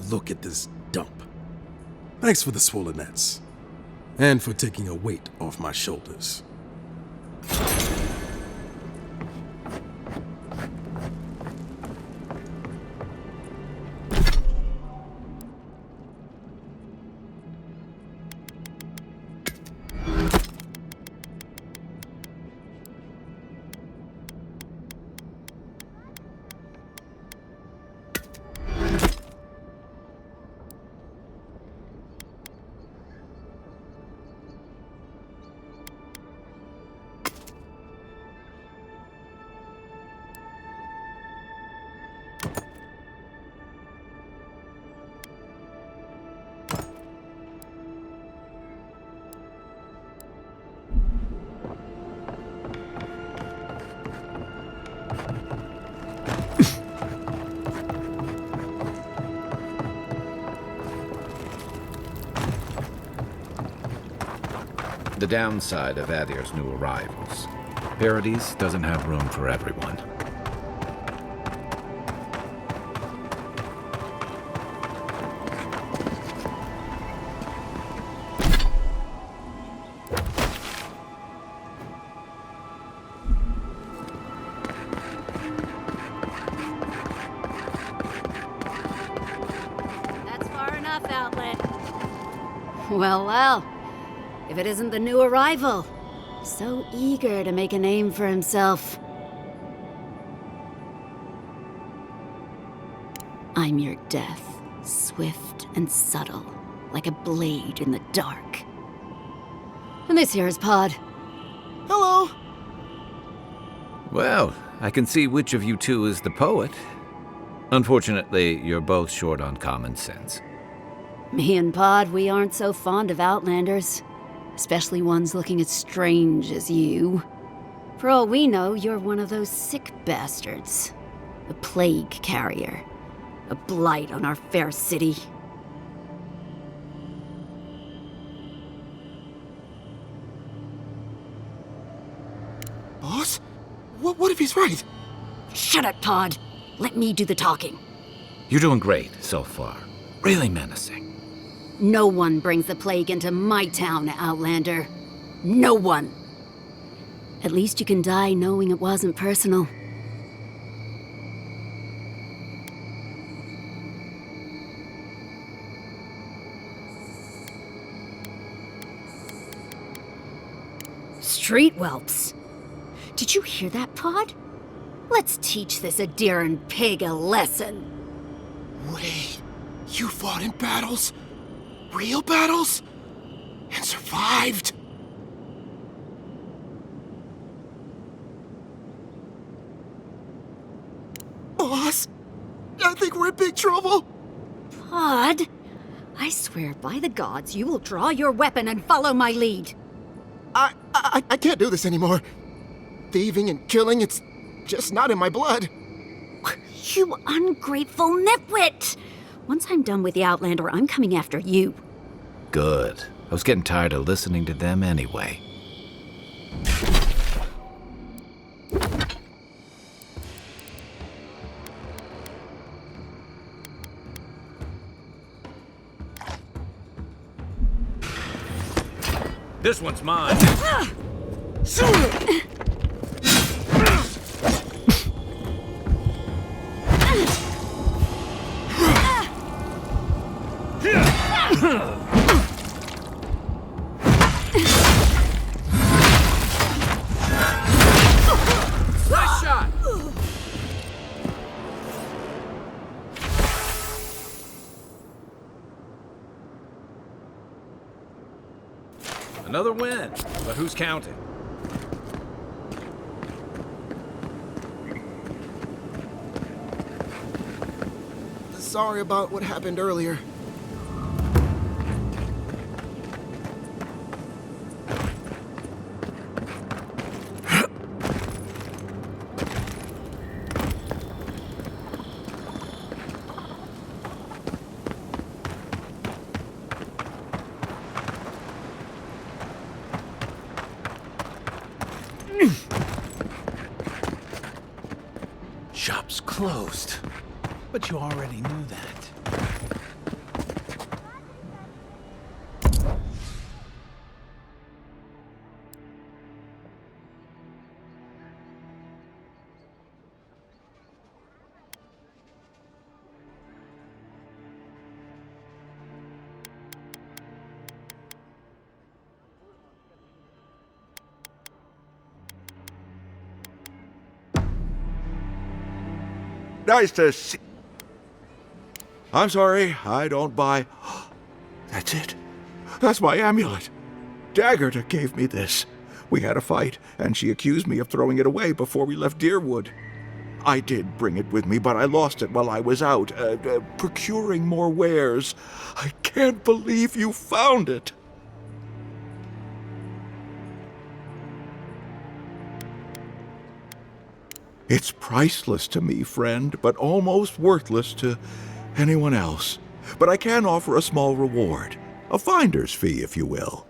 look at this dump. Thanks for the swollen nets, and for taking a weight off my shoulders. The downside of Adir's new arrivals. Paradise doesn't have room for everyone. That's far enough, Outlet. Well, well. If it isn't the new arrival. So eager to make a name for himself. I'm your death, swift and subtle, like a blade in the dark. And this here is Pod. Hello! Well, I can see which of you two is the poet. Unfortunately, you're both short on common sense. Me and Pod, we aren't so fond of Outlanders. Especially ones looking as strange as you. For all we know, you're one of those sick bastards. A plague carrier. A blight on our fair city. Boss? What if he's right? Shut up, Pod. Let me do the talking. You're doing great so far. Really menacing. No one brings the plague into my town, Outlander. No one. At least you can die knowing it wasn't personal. Street whelps. Did you hear that, Pod? Let's teach this Adiran pig a lesson. Wait, you fought in battles? Real battles? And survived? Boss, I think we're in big trouble. Pod, I swear by the gods you will draw your weapon and follow my lead. I can't do this anymore. Thieving and killing, it's just not in my blood. You ungrateful nitwit! Once I'm done with the Outlander, I'm coming after you. Good. I was getting tired of listening to them anyway. This one's mine. Nice shot! Another win, but who's counting? Sorry about what happened earlier. Shop's closed. But you already knew that. Nice to see. I'm sorry, I don't buy. That's it. That's my amulet. Daggerta gave me this. We had a fight, and she accused me of throwing it away before we left Deerwood. I did bring it with me, but I lost it while I was out, procuring more wares. I can't believe you found it. It's priceless to me, friend, but almost worthless to anyone else. But I can offer a small reward. A finder's fee, if you will.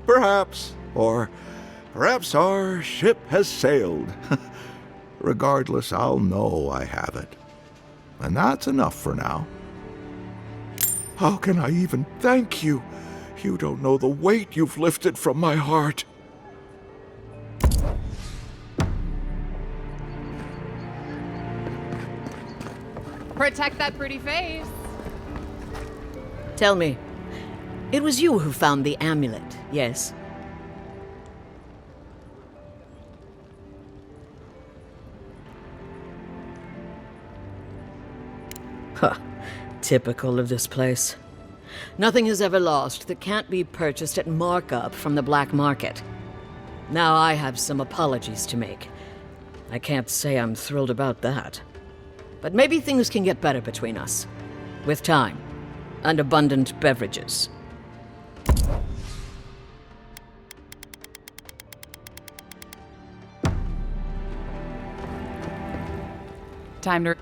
Perhaps. Or perhaps our ship has sailed. Regardless, I'll know I have it. And that's enough for now. How can I even thank you? You don't know the weight you've lifted from my heart. Protect that pretty face. Tell me, it was you who found the amulet, yes? Huh. Typical of this place. Nothing is ever lost that can't be purchased at markup from the black market. Now I have some apologies to make. I can't say I'm thrilled about that. But maybe things can get better between us. With time. And abundant beverages. Time to...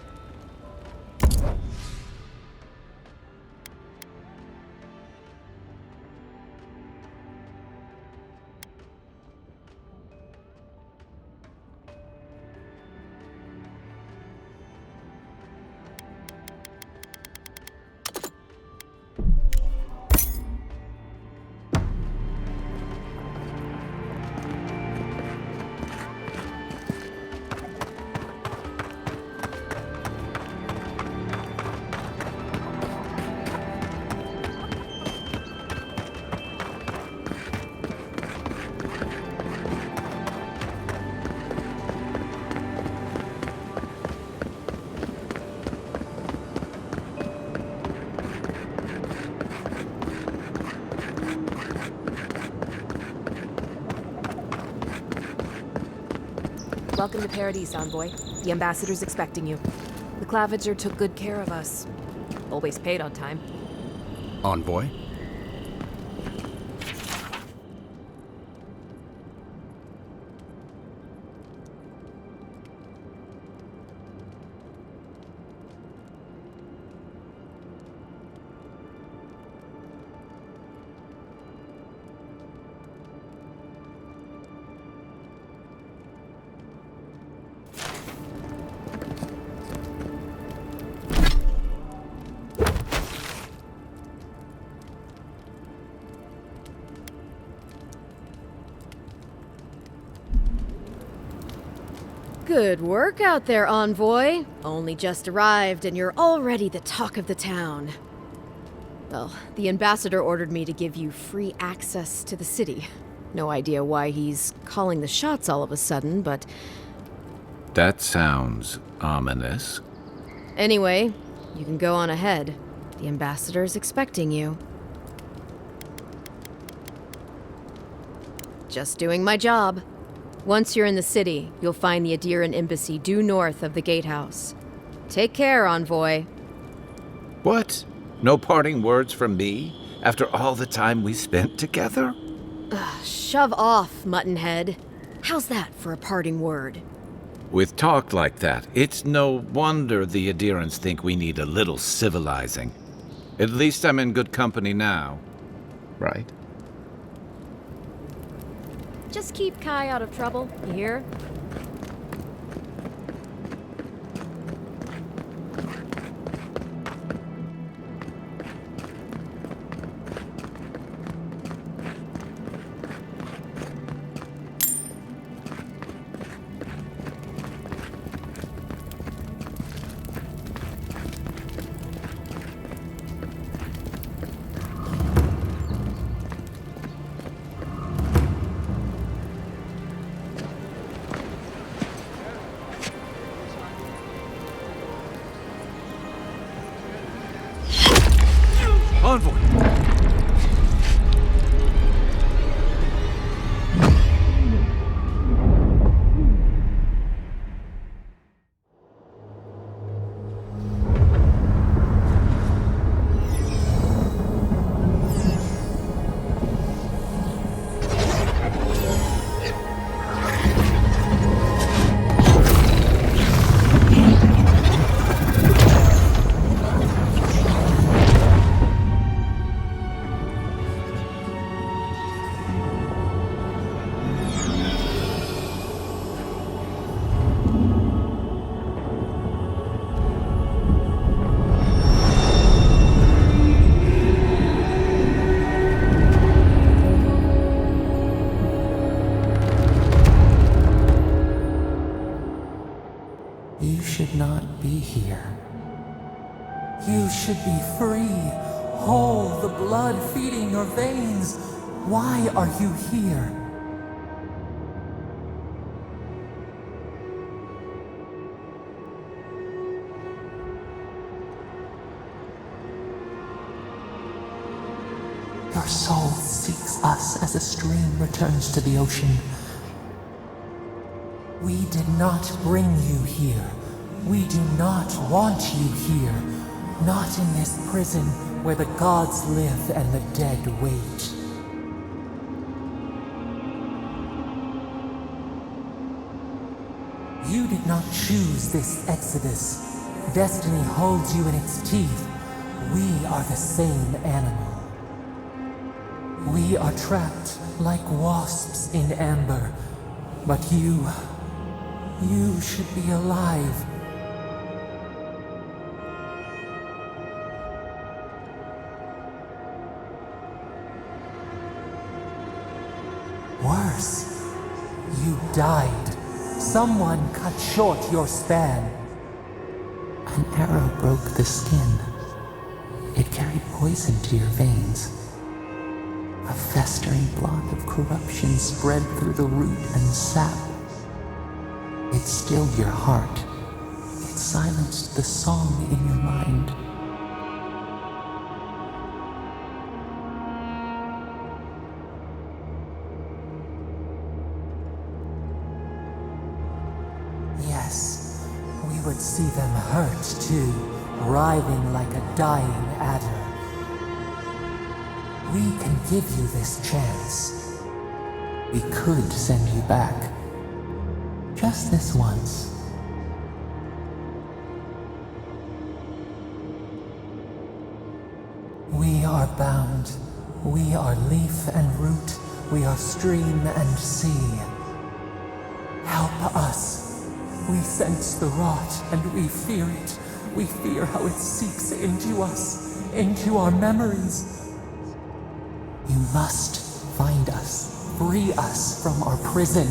Welcome to Paradise, Envoy. The ambassador's expecting you. The Clavager took good care of us. Always paid on time. Envoy? Good work out there, Envoy. Only just arrived and you're already the talk of the town. Well, the ambassador ordered me to give you free access to the city. No idea why he's calling the shots all of a sudden, but... That sounds ominous. Anyway, you can go on ahead. The ambassador's expecting you. Just doing my job. Once you're in the city, you'll find the Adiran embassy due north of the gatehouse. Take care, Envoy. What? No parting words from me? After all the time we spent together? Shove off, Muttonhead. How's that for a parting word? With talk like that, it's no wonder the Adirans think we need a little civilizing. At least I'm in good company now. Right? Just keep Kai out of trouble, you hear? Envoy! should not be here. You should be free, whole, the blood feeding your veins. Why are you here? Your soul seeks us as a stream returns to the ocean. We did not bring you here. We do not want you here. Not in this prison where the gods live and the dead wait. You did not choose this exodus. Destiny holds you in its teeth. We are the same animal. We are trapped like wasps in amber. But you should be alive. Worse, you died. Someone cut short your span. An arrow broke the skin. It carried poison to your veins. A festering blot of corruption spread through the root and sap. It stilled your heart. It silenced the song in your mind. Yes, we would see them hurt too, writhing like a dying adder. We can give you this chance. We could send you back. Just this once. We are bound. We are leaf and root. We are stream and sea. Help us. We sense the rot and we fear it. We fear how it seeks into us, into our memories. You must find us, free us from our prison.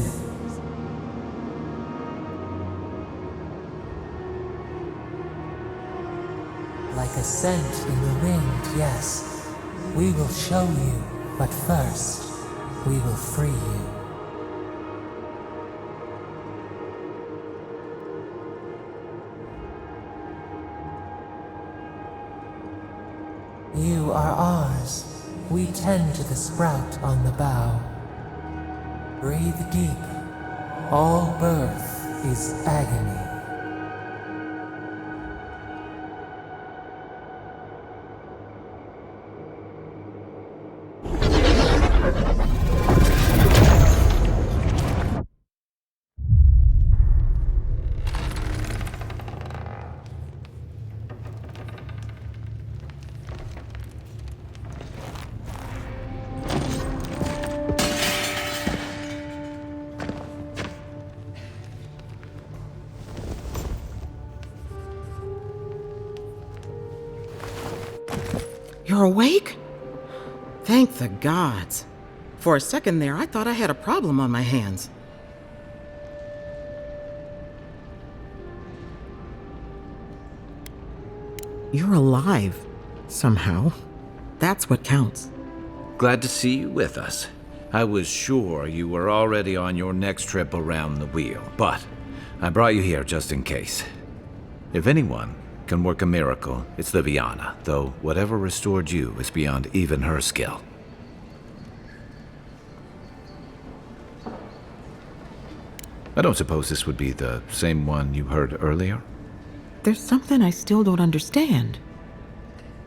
Like a scent in the wind, yes. We will show you, but first, we will free you. You are ours. We tend to the sprout on the bough. Breathe deep. All birth is agony. You're awake? Thank the gods. For a second there, I thought I had a problem on my hands. You're alive, somehow. That's what counts. Glad to see you with us. I was sure you were already on your next trip around the wheel, but I brought you here just in case. If anyone can work a miracle, it's Liviana, though whatever restored you is beyond even her skill. I don't suppose this would be the same one you heard earlier? There's something I still don't understand.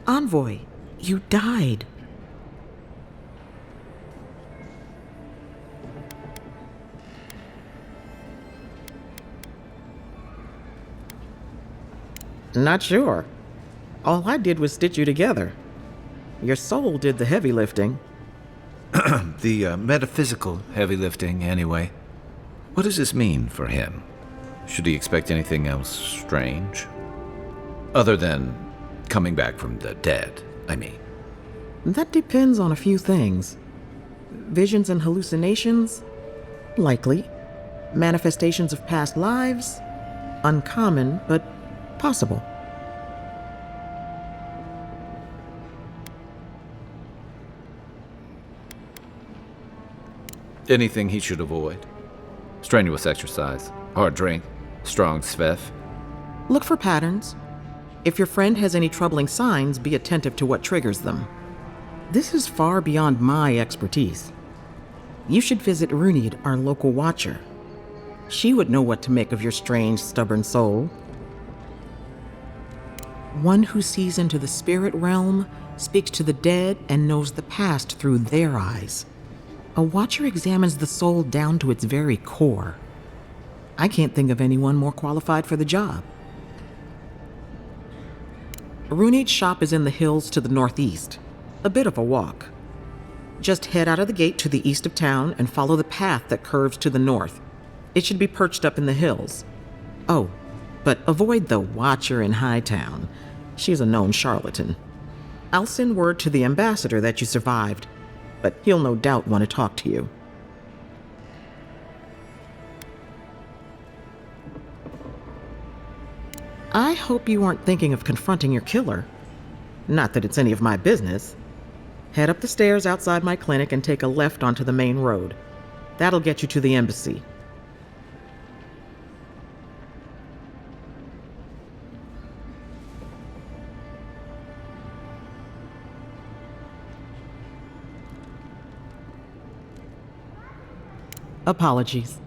Envoy, you died. Not sure. All I did was stitch you together. Your soul did the heavy lifting. The metaphysical heavy lifting, anyway. What does this mean for him? Should he expect anything else strange? Other than coming back from the dead, I mean. That depends on a few things. Visions and hallucinations? Likely. Manifestations of past lives? Uncommon, but possible. Anything he should avoid? Strenuous exercise, hard drink, strong svev. Look for patterns. If your friend has any troubling signs, be attentive to what triggers them. This is far beyond my expertise. You should visit Runid, our local watcher. She would know what to make of your strange, stubborn soul. One who sees into the spirit realm, speaks to the dead, and knows the past through their eyes. A watcher examines the soul down to its very core. I can't think of anyone more qualified for the job. Runid's shop is in the hills to the northeast. A bit of a walk. Just head out of the gate to the east of town and follow the path that curves to the north. It should be perched up in the hills. Oh, but avoid the Watcher in Hightown. She's a known charlatan. I'll send word to the ambassador that you survived, but he'll no doubt want to talk to you. I hope you weren't thinking of confronting your killer. Not that it's any of my business. Head up the stairs outside my clinic and take a left onto the main road. That'll get you to the embassy. Apologies.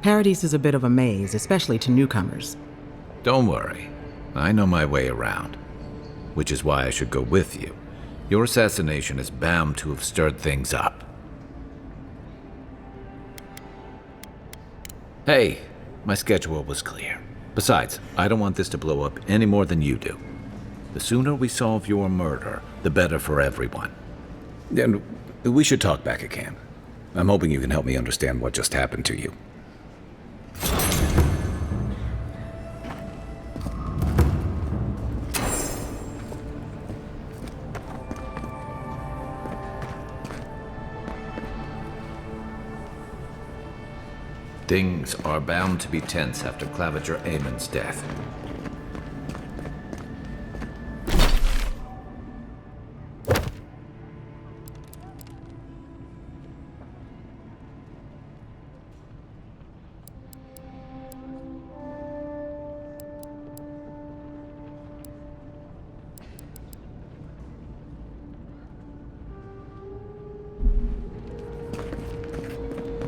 Paradise is a bit of a maze, especially to newcomers. Don't worry. I know my way around. Which is why I should go with you. Your assassination is bound to have stirred things up. Hey, my schedule was clear. Besides, I don't want this to blow up any more than you do. The sooner we solve your murder, the better for everyone. And we should talk back at camp. I'm hoping you can help me understand what just happened to you. Things are bound to be tense after Claviger Amon's death.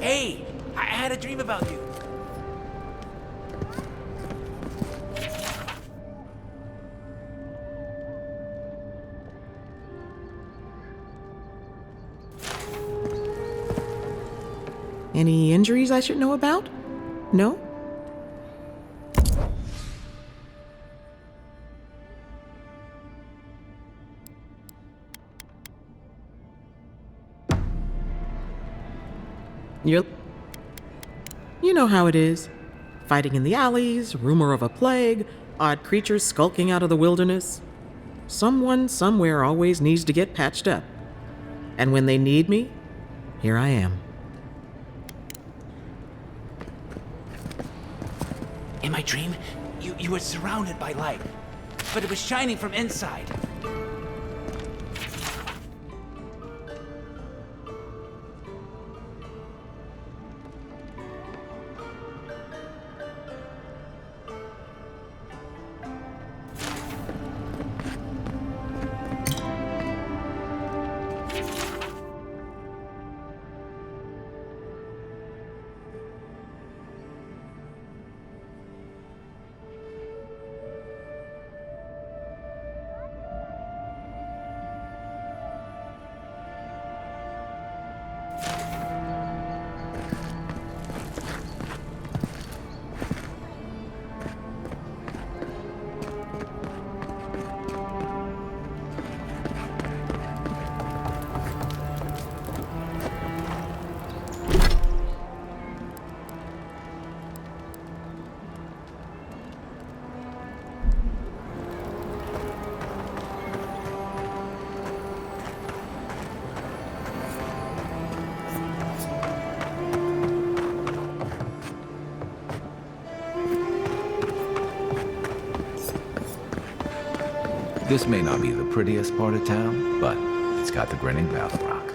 Hey, I had a dream about you. Any injuries I should know about? No? You know how it is. Fighting in the alleys, rumor of a plague, odd creatures skulking out of the wilderness. Someone somewhere always needs to get patched up. And when they need me, here I am. In my dream, you were surrounded by light, but it was shining from inside. This may not be the prettiest part of town, but it's got the grinning Battle Rock.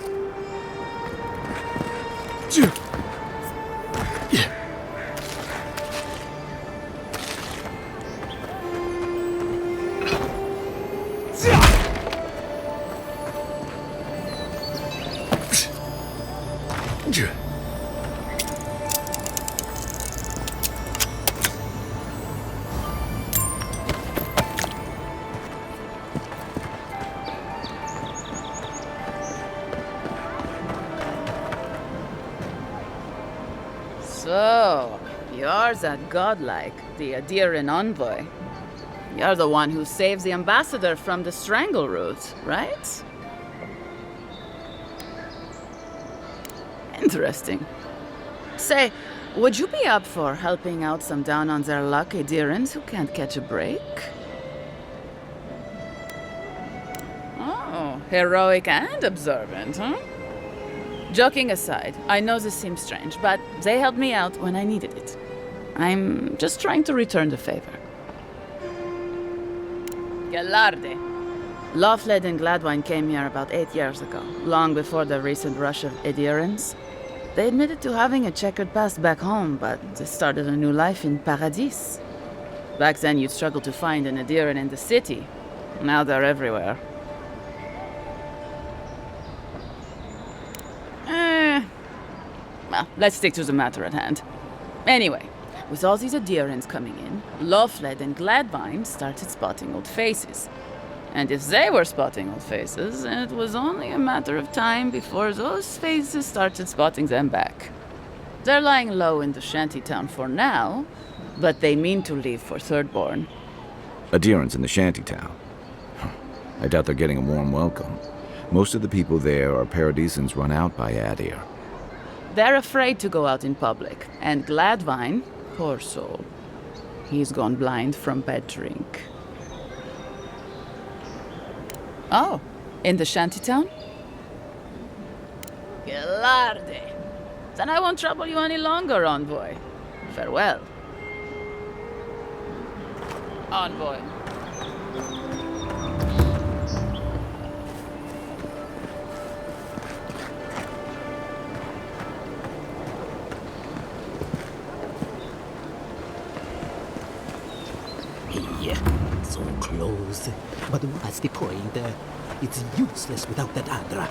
So, you're that godlike, the Adiran envoy. You're the one who saves the ambassador from the strangle root, right? Interesting. Say, would you be up for helping out some down-on-their-luck Adirans who can't catch a break? Oh, heroic and observant, huh? Joking aside, I know this seems strange, but they helped me out when I needed it. I'm just trying to return the favor. Galarde. Lawfled and Gladwine came here about 8 years ago, long before the recent rush of Edirans. They admitted to having a checkered past back home, but they started a new life in Paradis. Back then, you'd struggle to find an Ediran in the city. Now they're everywhere. Well, let's stick to the matter at hand. Anyway, with all these Adirans coming in, Lawfled and Gladwine started spotting old faces. And if they were spotting old faces, it was only a matter of time before those faces started spotting them back. They're lying low in the shantytown for now, but they mean to leave for Thirdborn. Adirans in the shantytown. I doubt they're getting a warm welcome. Most of the people there are Paradisans run out by Adir. They're afraid to go out in public, and Gladwine, poor soul, he's gone blind from bad drink. Oh, in the shantytown? Galarde. Then I won't trouble you any longer, Envoy. Farewell. Envoy. So close. But what's the point? It's useless without that Adra.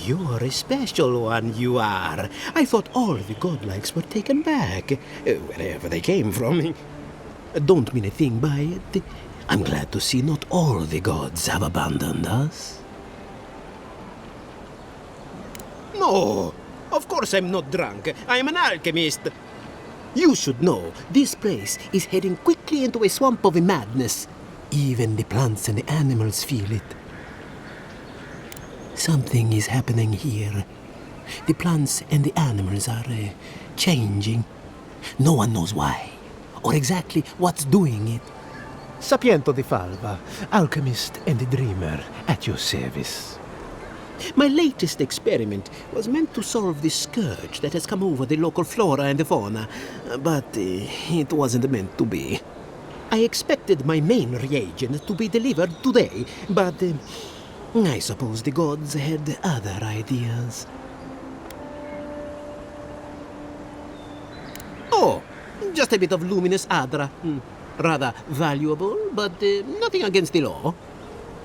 you're a special one, you are. I thought all the godlikes were taken back, wherever they came from. Don't mean a thing by it. I'm glad to see not all the gods have abandoned us. No, of course I'm not drunk. I'm an alchemist. You should know, this place is heading quickly into a swamp of madness. Even the plants and the animals feel it. Something is happening here. The plants and the animals are changing. No one knows why, or exactly what's doing it. Sapiento di Falva, alchemist and dreamer, at your service. My latest experiment was meant to solve the scourge that has come over the local flora and fauna, but it wasn't meant to be. I expected my main reagent to be delivered today, but I suppose the gods had other ideas. Oh, just a bit of luminous adra. Rather valuable, but nothing against the law.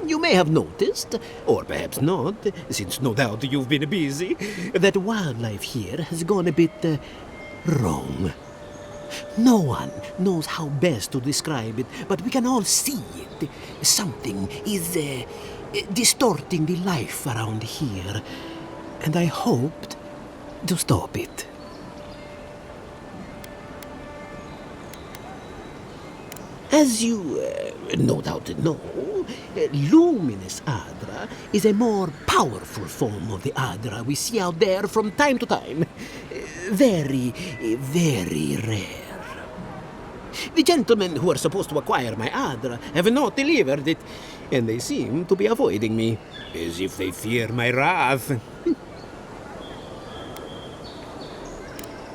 You may have noticed, or perhaps not, since no doubt you've been busy, that wildlife here has gone a bit wrong. No one knows how best to describe it, but we can all see it. Something is distorting the life around here, and I hoped to stop it. As you no doubt know, luminous Adra is a more powerful form of the Adra we see out there from time to time. Very, very rare. The gentlemen who are supposed to acquire my Adra have not delivered it, and they seem to be avoiding me, as if they fear my wrath.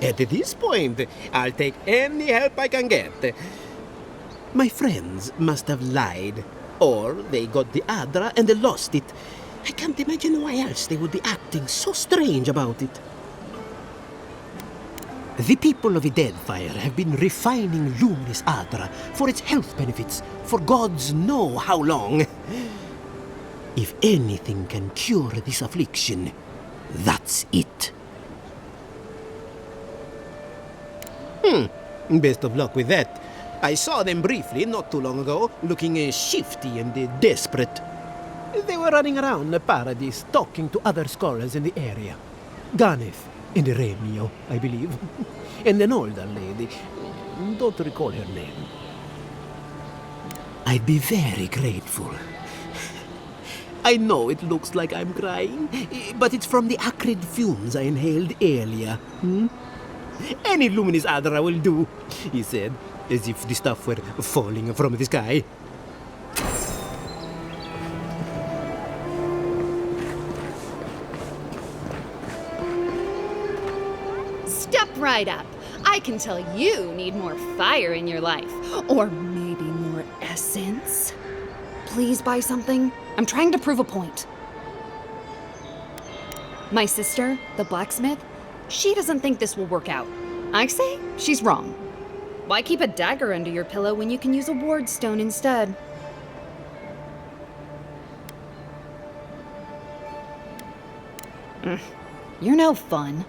At this point, I'll take any help I can get. My friends must have lied, or they got the Adra and they lost it. I can't imagine why else they would be acting so strange about it. The people of the Deadfire have been refining luminous Adra for its health benefits for gods know how long. If anything can cure this affliction, that's it. Best of luck with that. I saw them briefly not too long ago, looking shifty and desperate. They were running around the paradise, talking to other scholars in the area. Ganeth and Remio, I believe. And an older lady. Don't recall her name. I'd be very grateful. I know it looks like I'm crying, but it's from the acrid fumes I inhaled earlier. Any luminous Adra will do, he said, as if the stuff were falling from the sky. Step right up. I can tell you need more fire in your life. Or maybe more essence. Please buy something. I'm trying to prove a point. My sister, the blacksmith, she doesn't think this will work out. I say she's wrong. Why keep a dagger under your pillow when you can use a ward stone instead? You're no fun.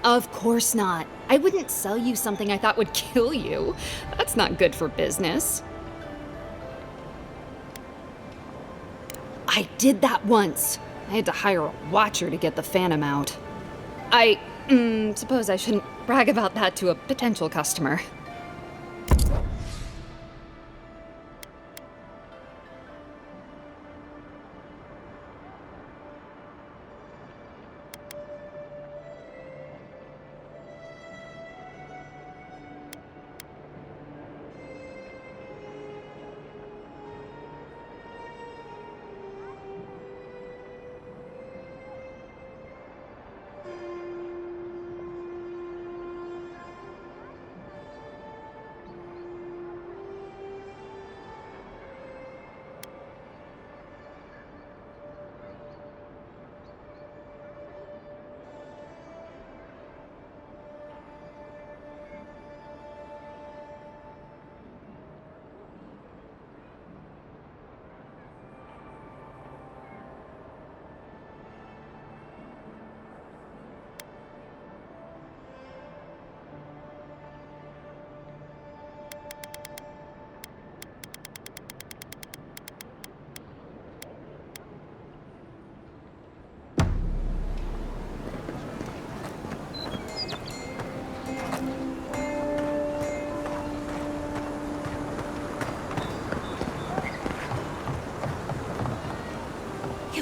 Of course not. I wouldn't sell you something I thought would kill you. That's not good for business. I did that once. I had to hire a watcher to get the phantom out. I suppose I shouldn't brag about that to a potential customer.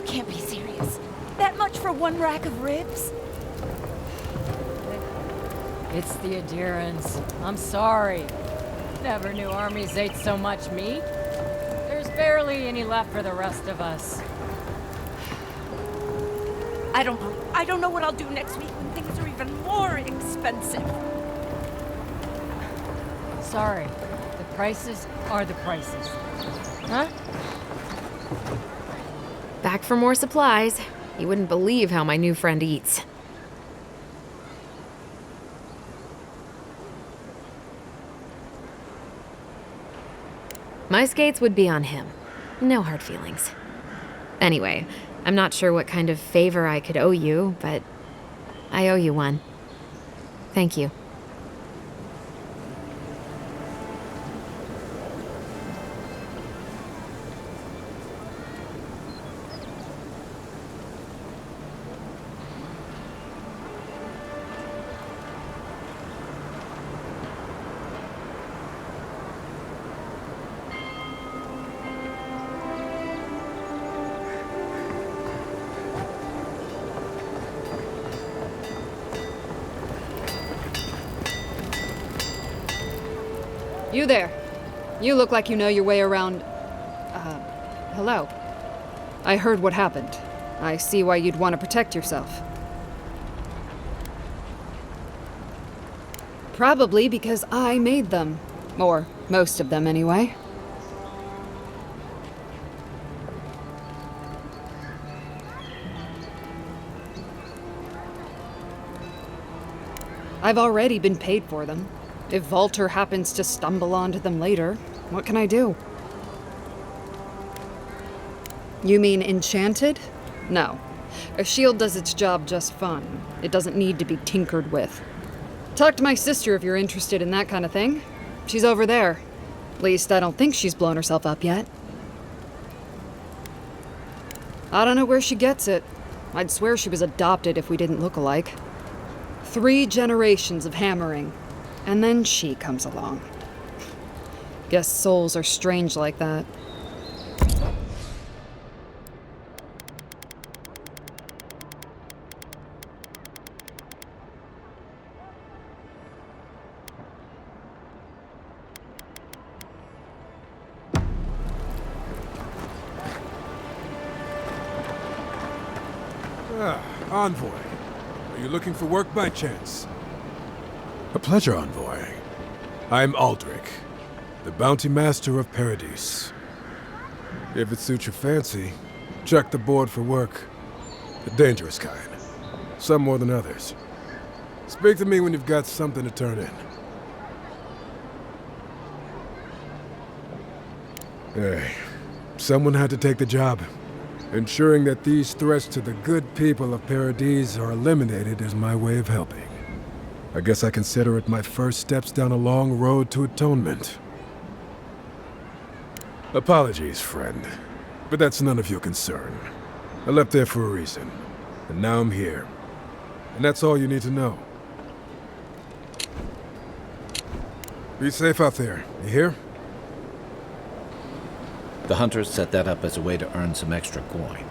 can't be serious. That much for one rack of ribs? It's the adherents. I'm sorry. Never knew armies ate so much meat. There's barely any left for the rest of us. I don't know. I don't know what I'll do next week when things are even more expensive. Sorry. The prices are the prices. Huh? Back for more supplies. You wouldn't believe how my new friend eats. My skates would be on him. No hard feelings. Anyway, I'm not sure what kind of favor I could owe you, but I owe you one. Thank you. You there. You look like you know your way around... hello. I heard what happened. I see why you'd want to protect yourself. Probably because I made them. Or most of them, anyway. I've already been paid for them. If Volter happens to stumble onto them later, what can I do? You mean enchanted? No. A shield does its job just fine. It doesn't need to be tinkered with. Talk to my sister if you're interested in that kind of thing. She's over there. At least I don't think she's blown herself up yet. I don't know where she gets it. I'd swear she was adopted if we didn't look alike. 3 generations of hammering. And then she comes along. Guess souls are strange like that. Envoy. Are you looking for work by chance? A pleasure, Envoy. I'm Aldrich, the bounty master of Paradise. If it suits your fancy, check the board for work. The dangerous kind. Some more than others. Speak to me when you've got something to turn in. Hey, someone had to take the job. Ensuring that these threats to the good people of Paradise are eliminated is my way of helping. I guess I consider it my first steps down a long road to atonement. Apologies, friend, but that's none of your concern. I left there for a reason, and now I'm here. And that's all you need to know. Be safe out there, you hear? The hunters set that up as a way to earn some extra coin.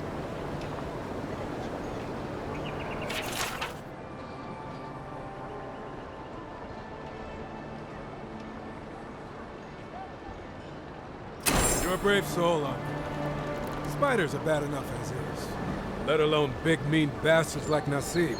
You're a brave soul, Uncle. Spiders are bad enough as is, let alone big, mean bastards like Nasib.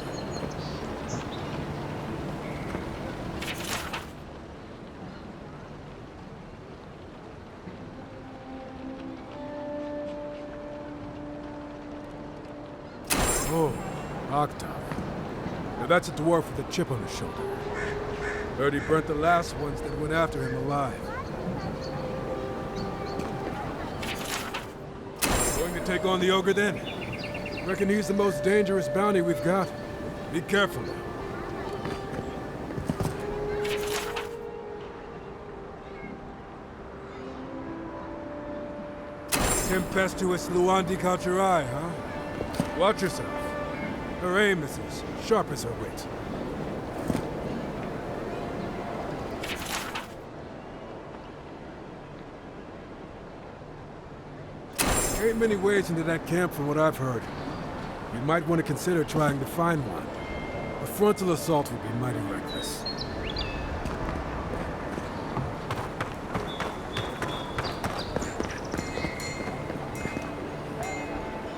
Oh, Octave. Now that's a dwarf with a chip on his shoulder. Heard he burnt the last ones that went after him alive. Going to take on the ogre then? Reckon he's the most dangerous bounty we've got. Be careful now. Tempestuous Luandi Kalchurai, huh? Watch yourself. Her aim is as sharp as her wit. There ain't many ways into that camp from what I've heard. You might want to consider trying to find one. A frontal assault would be mighty reckless.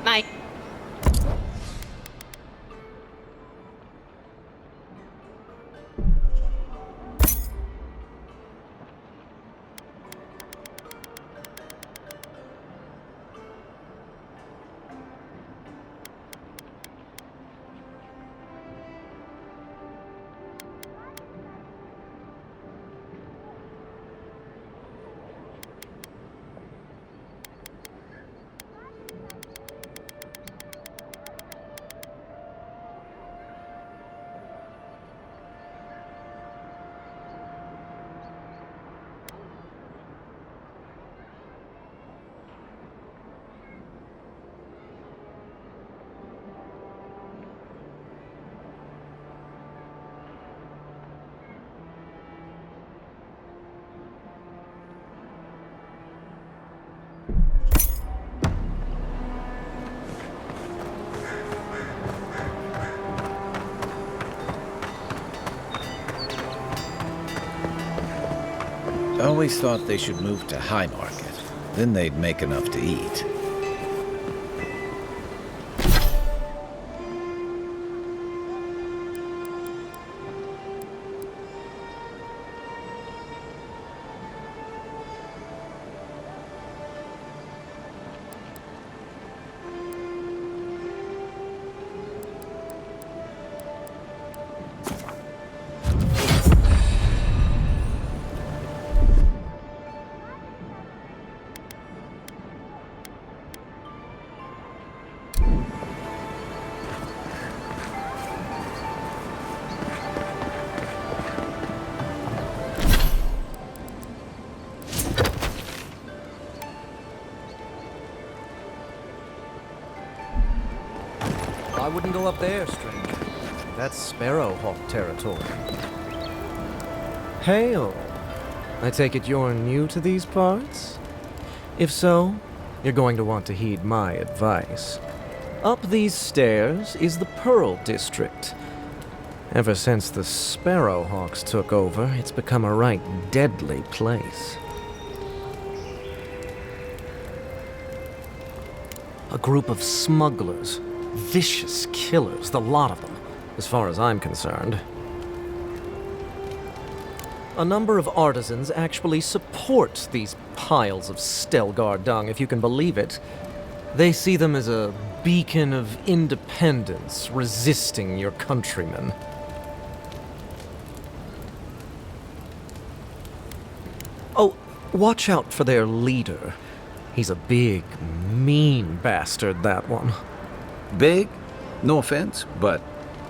Mate. I always thought they should move to High Market. Then they'd make enough to eat. I wouldn't go up there, stranger. That's Sparrowhawk territory. Hail! I take it you're new to these parts? If so, you're going to want to heed my advice. Up these stairs is the Pearl District. Ever since the Sparrowhawks took over, it's become a right deadly place. A group of smugglers. Vicious killers, the lot of them, as far as I'm concerned. A number of artisans actually support these piles of Stelgar dung, if you can believe it. They see them as a beacon of independence, resisting your countrymen. Oh, watch out for their leader. He's a big, mean bastard, that one. Big? No offense, but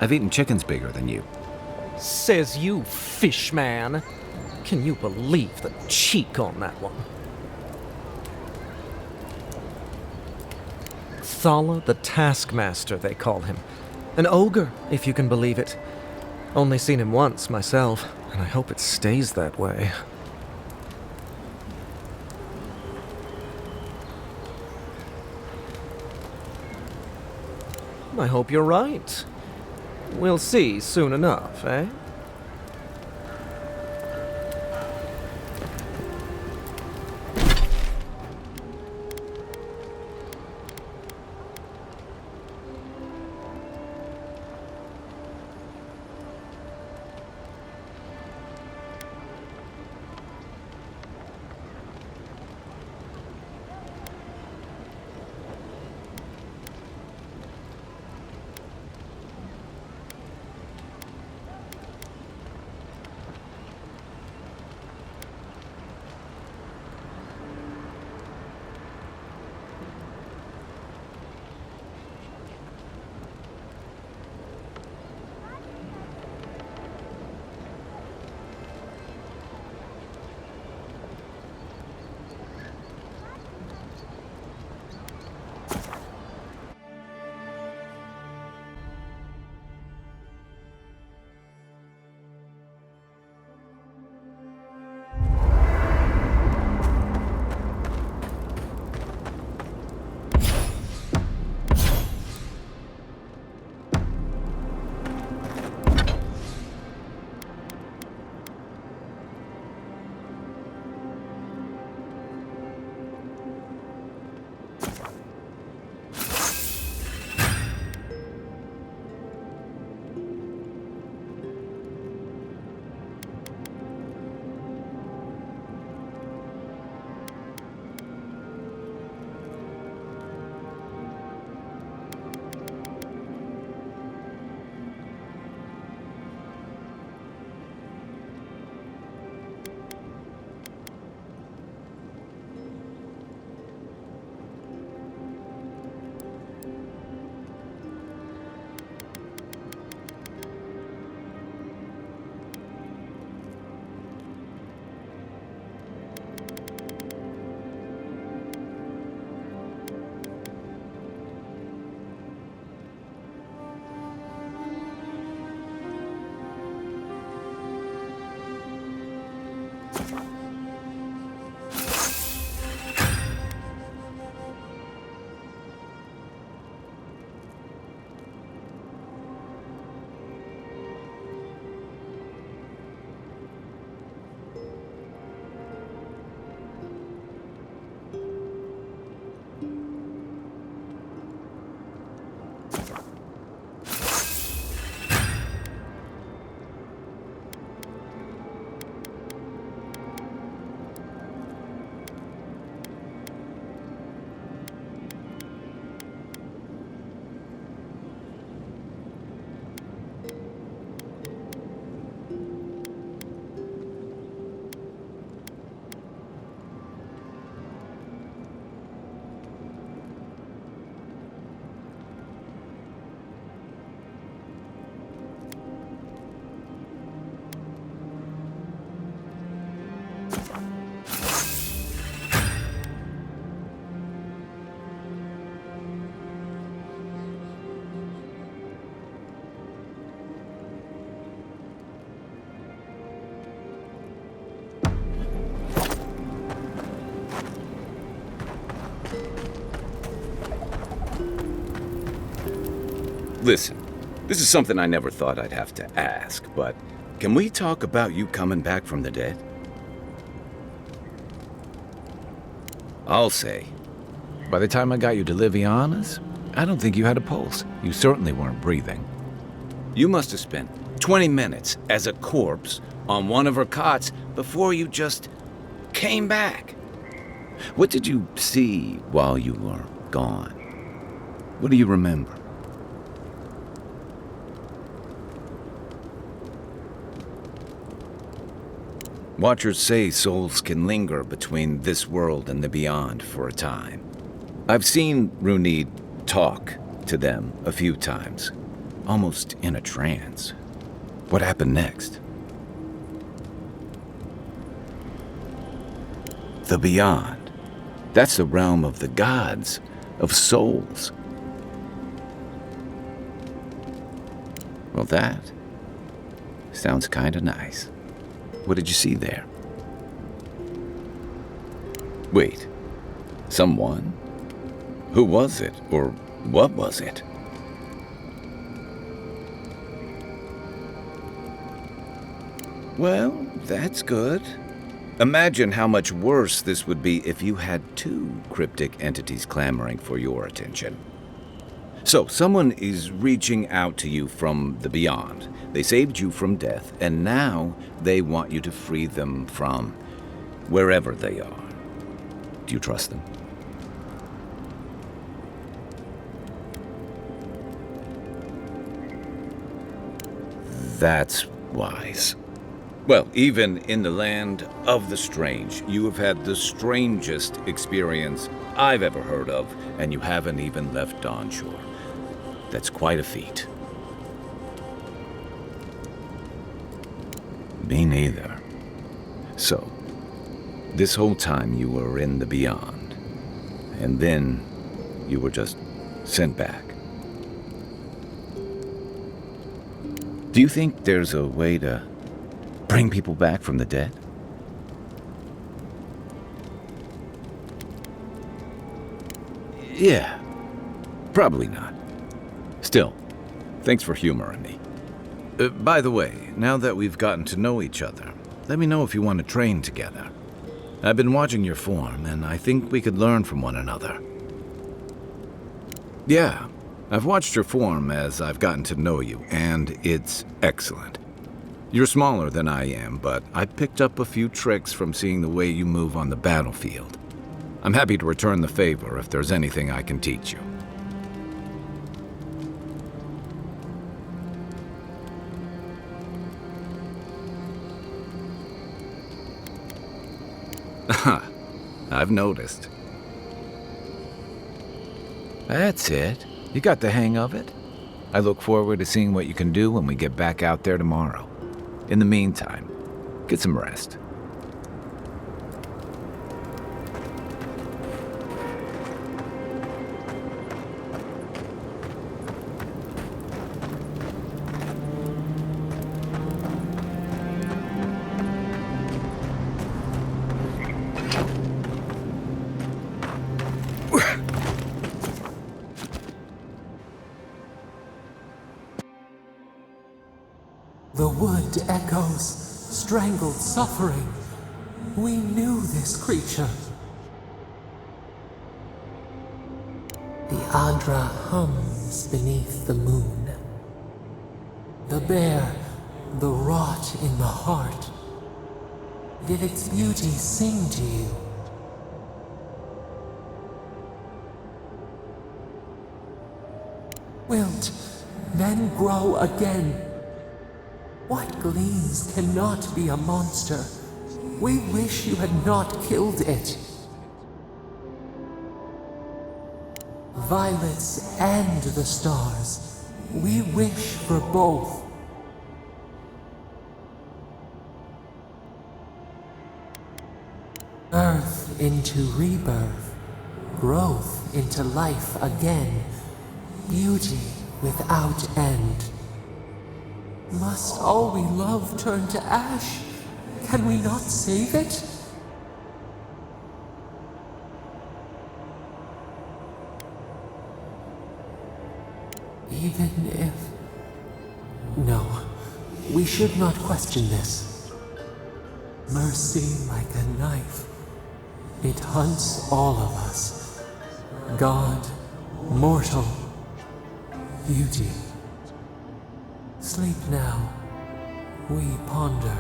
I've eaten chickens bigger than you. Says you, fish man. Can you believe the cheek on that one? Thala the Taskmaster, they call him. An ogre, if you can believe it. Only seen him once myself, and I hope it stays that way. I hope you're right. We'll see soon enough, eh? Listen, this is something I never thought I'd have to ask, but can we talk about you coming back from the dead? I'll say, by the time I got you to Liviana's, I don't think you had a pulse. You certainly weren't breathing. You must have spent 20 minutes as a corpse on one of her cots before you just came back. What did you see while you were gone? What do you remember? Watchers say souls can linger between this world and the beyond for a time. I've seen Runid talk to them a few times, almost in a trance. What happened next? The beyond. That's the realm of the gods, of souls. Well, that sounds kinda nice. What did you see there? Wait, someone? Who was it, or what was it? Well, that's good. Imagine how much worse this would be if you had two cryptic entities clamoring for your attention. So, someone is reaching out to you from the beyond. They saved you from death, and now they want you to free them from wherever they are. Do you trust them? That's wise. Well, even in the land of the strange, you have had the strangest experience I've ever heard of, and you haven't even left Dawn Shore. That's quite a feat. Me neither. So, this whole time you were in the beyond, and then you were just sent back. Do you think there's a way to bring people back from the dead? Yeah, probably not. Still, thanks for humoring me. By the way, now that we've gotten to know each other, let me know if you want to train together. I've been watching your form, and I think we could learn from one another. Yeah, I've watched your form as I've gotten to know you, and it's excellent. You're smaller than I am, but I picked up a few tricks from seeing the way you move on the battlefield. I'm happy to return the favor if there's anything I can teach you. I've noticed. That's it. You got the hang of it. I look forward to seeing what you can do when we get back out there tomorrow. In the meantime, get some rest. The wood echoes, strangled suffering. We knew this creature. The Adra hums beneath the moon. The bear, the rot in the heart. Did its beauty sing to you? Wilt, then grow again. What gleams cannot be a monster? We wish you had not killed it. Violets and the stars, we wish for both. Earth into rebirth, growth into life again, beauty without end. Must all we love turn to ash? Can we not save it? Even if... No, we should not question this. Mercy like a knife. It hunts all of us. God, mortal, beauty. Sleep now. We ponder.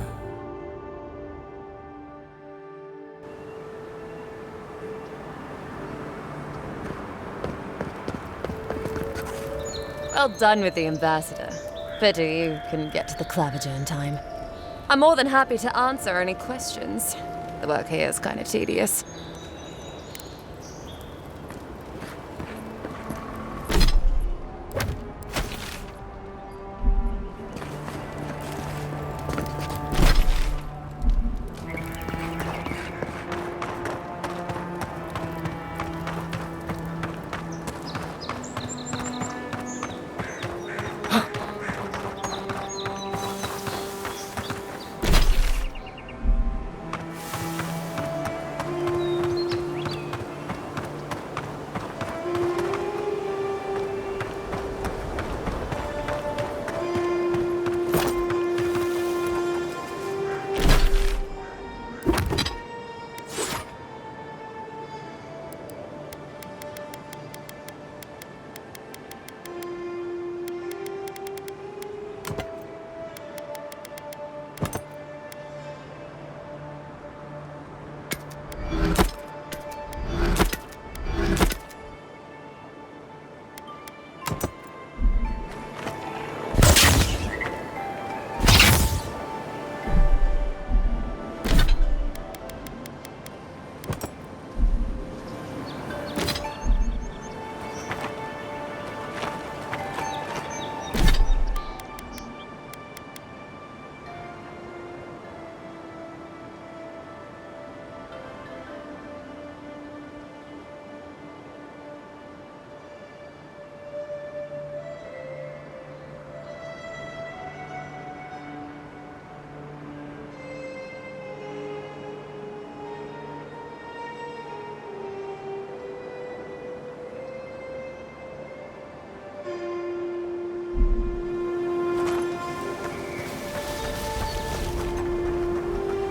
Well done with the ambassador. Pity you couldn't get to the Clavager in time. I'm more than happy to answer any questions. The work here is kind of tedious.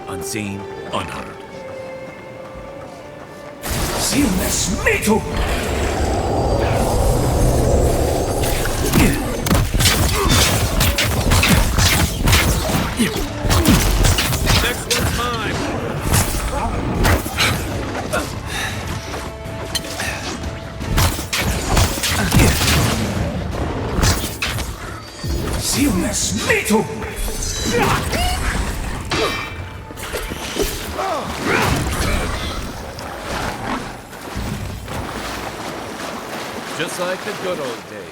Unseen, unheard. Seamless metal! Next one's mine! Seamless metal! Just like the good old days.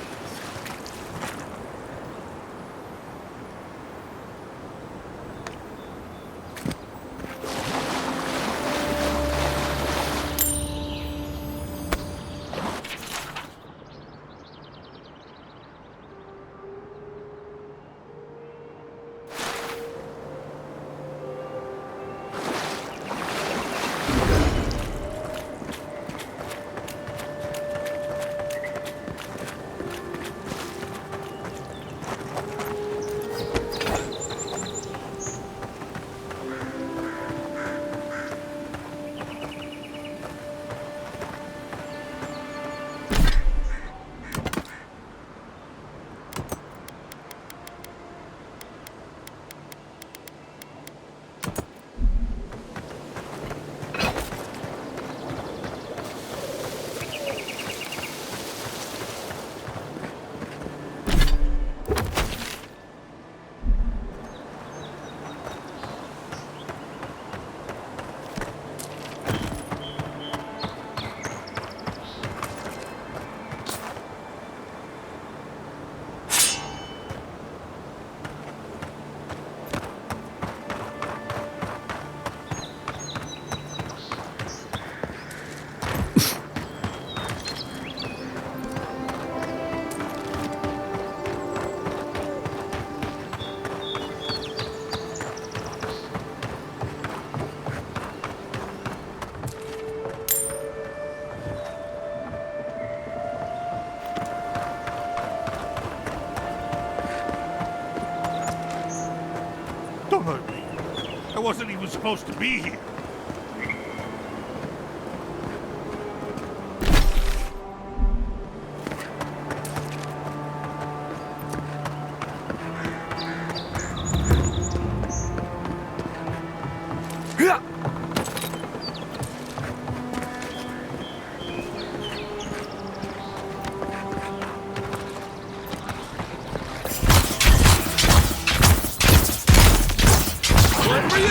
Don't hurt me. I wasn't even supposed to be here. One for you!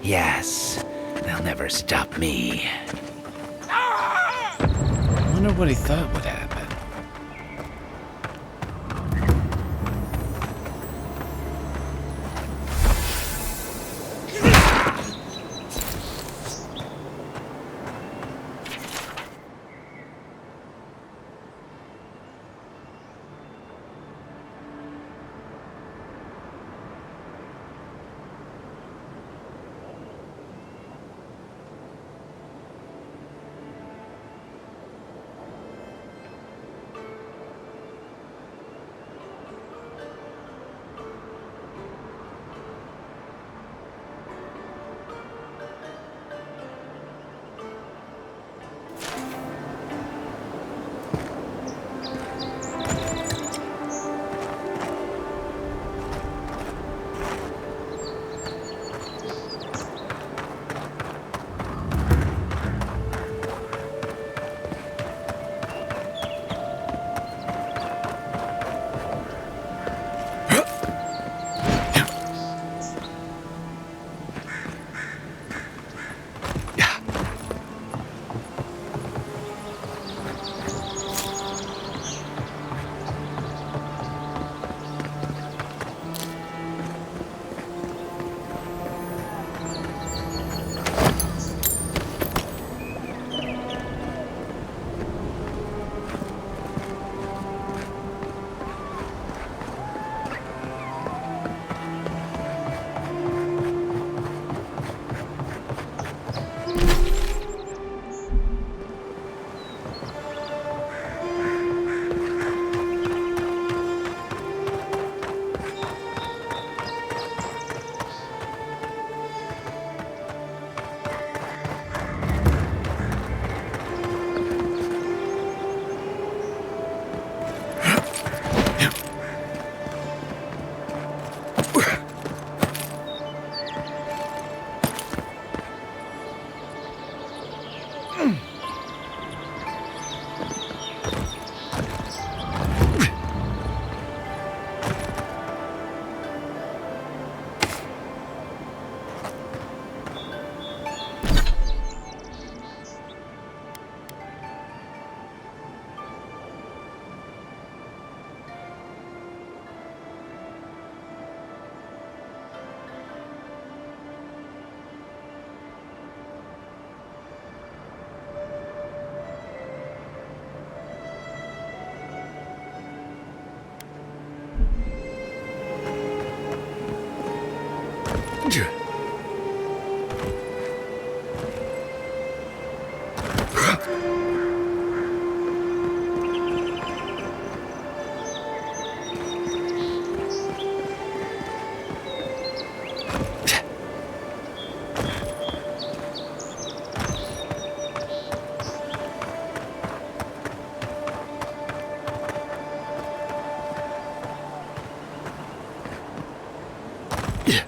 Yes, they'll never stop me. Wonder what he thought would happen. Yeah.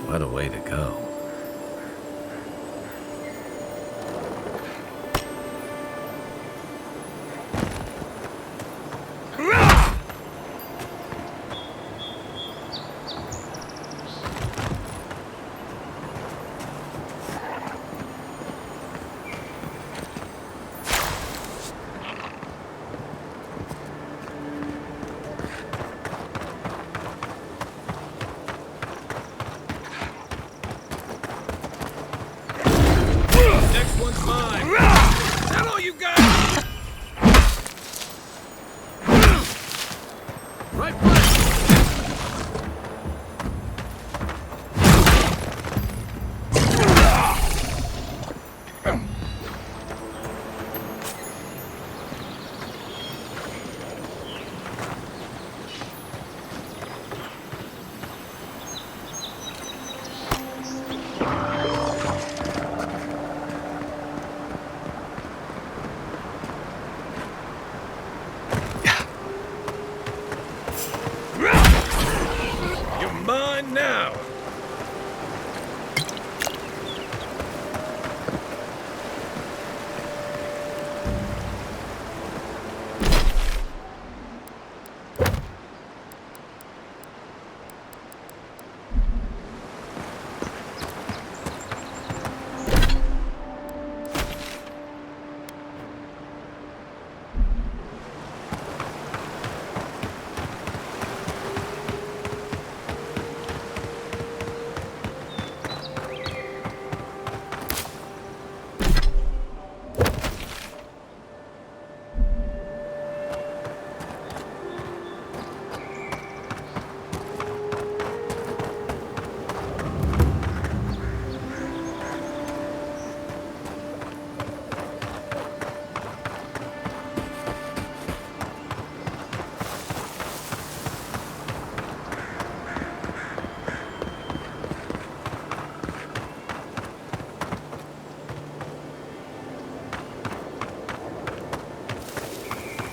What a way to go. Next one's mine. Is that all you got? Right foot. You're mine now.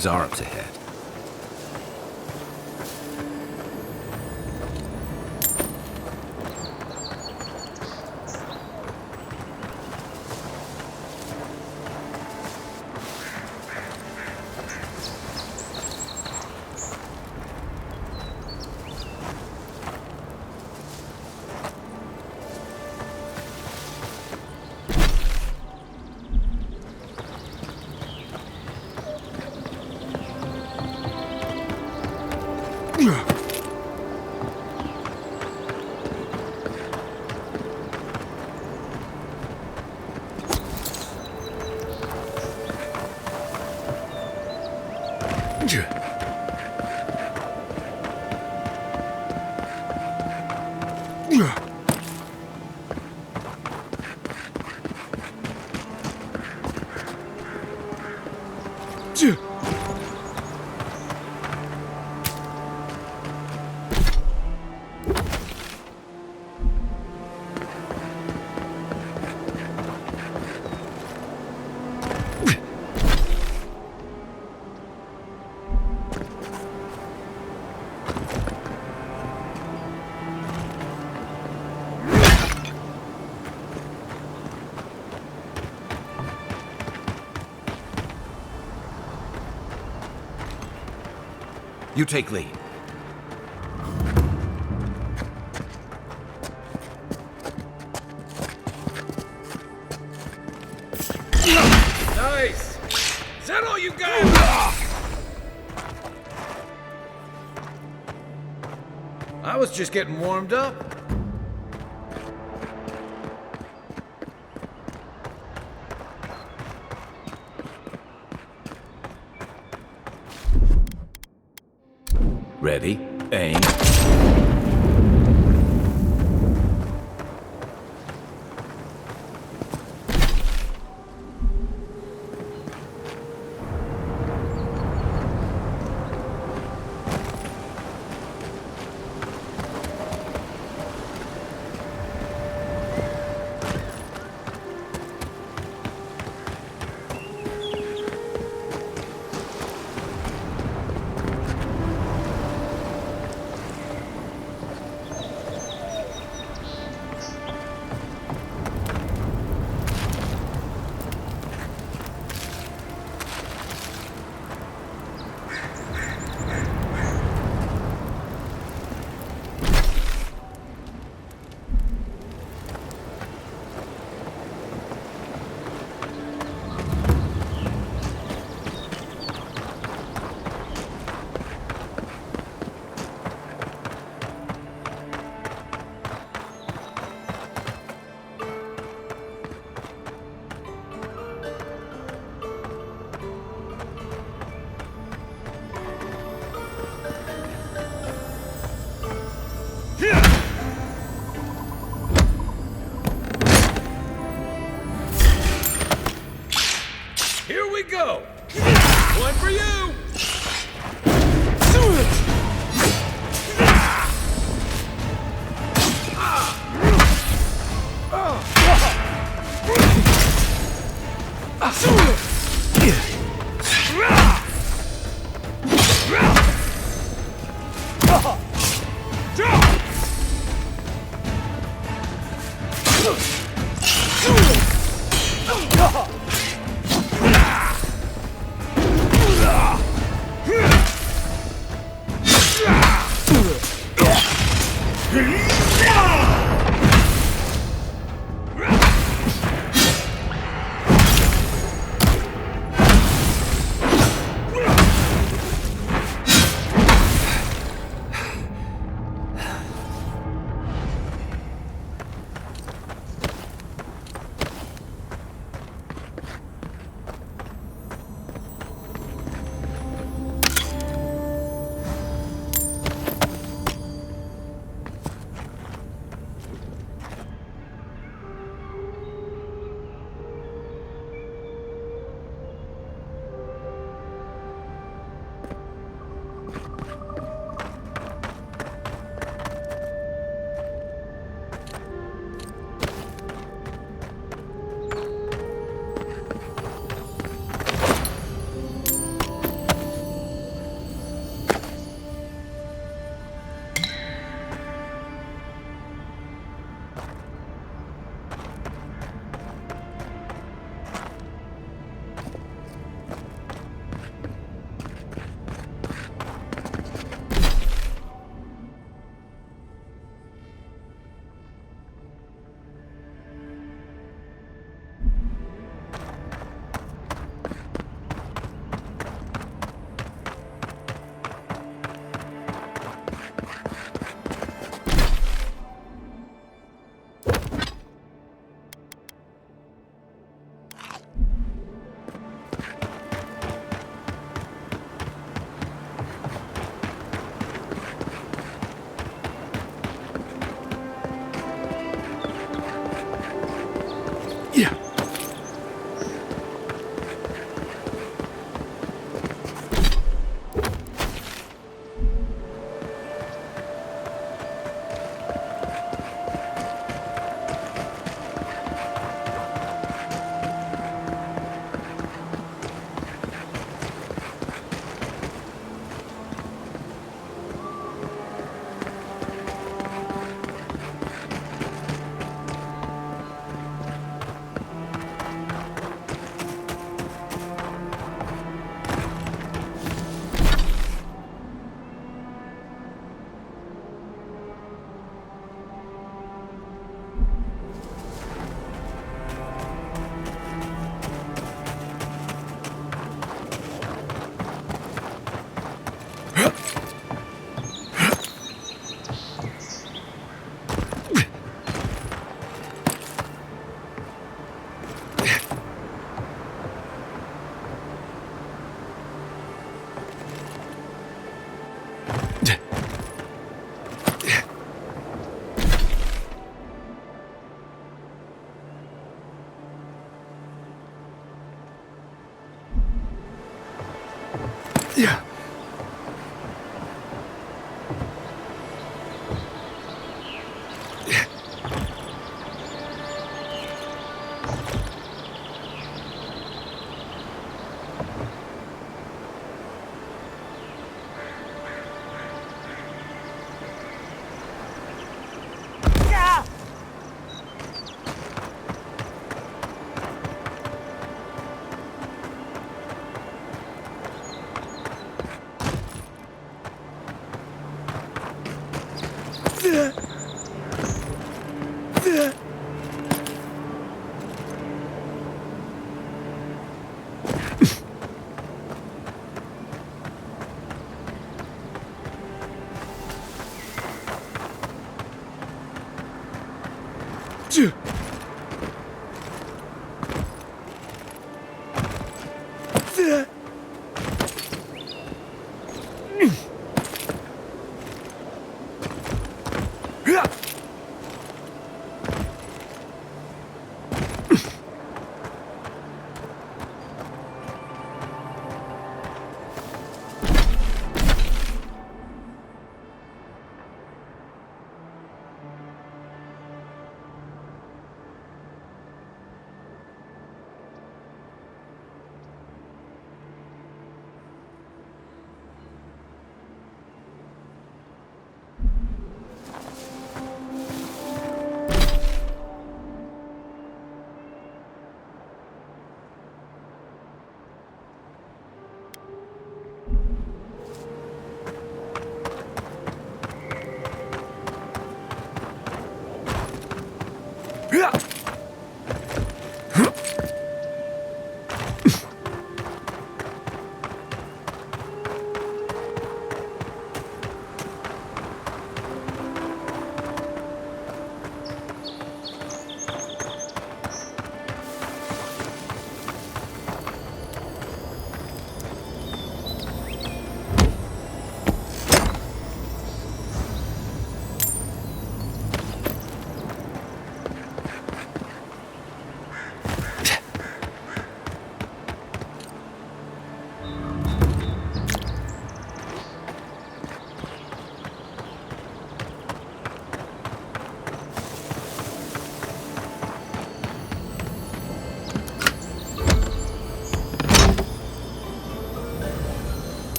Zarup's ahead. You take lead. Nice. Is that all you got? I was just getting warmed up. Ready, aim. Here we go! One for you!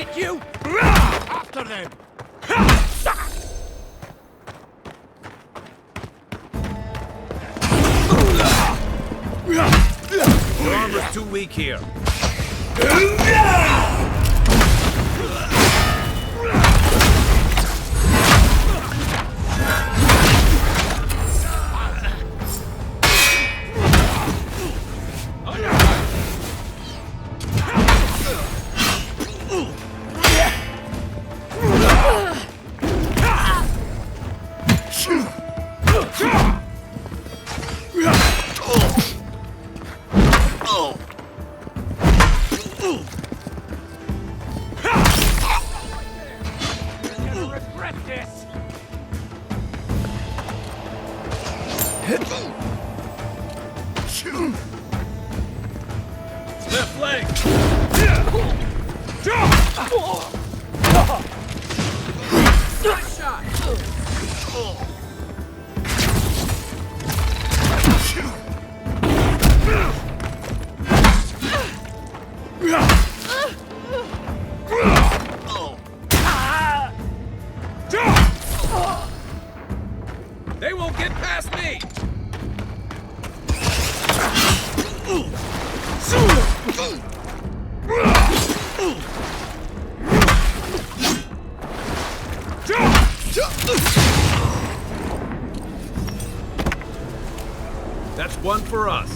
it, you! After them! Your armor's too weak here. Left leg! Nice shot! They won't get past me! That's one for us.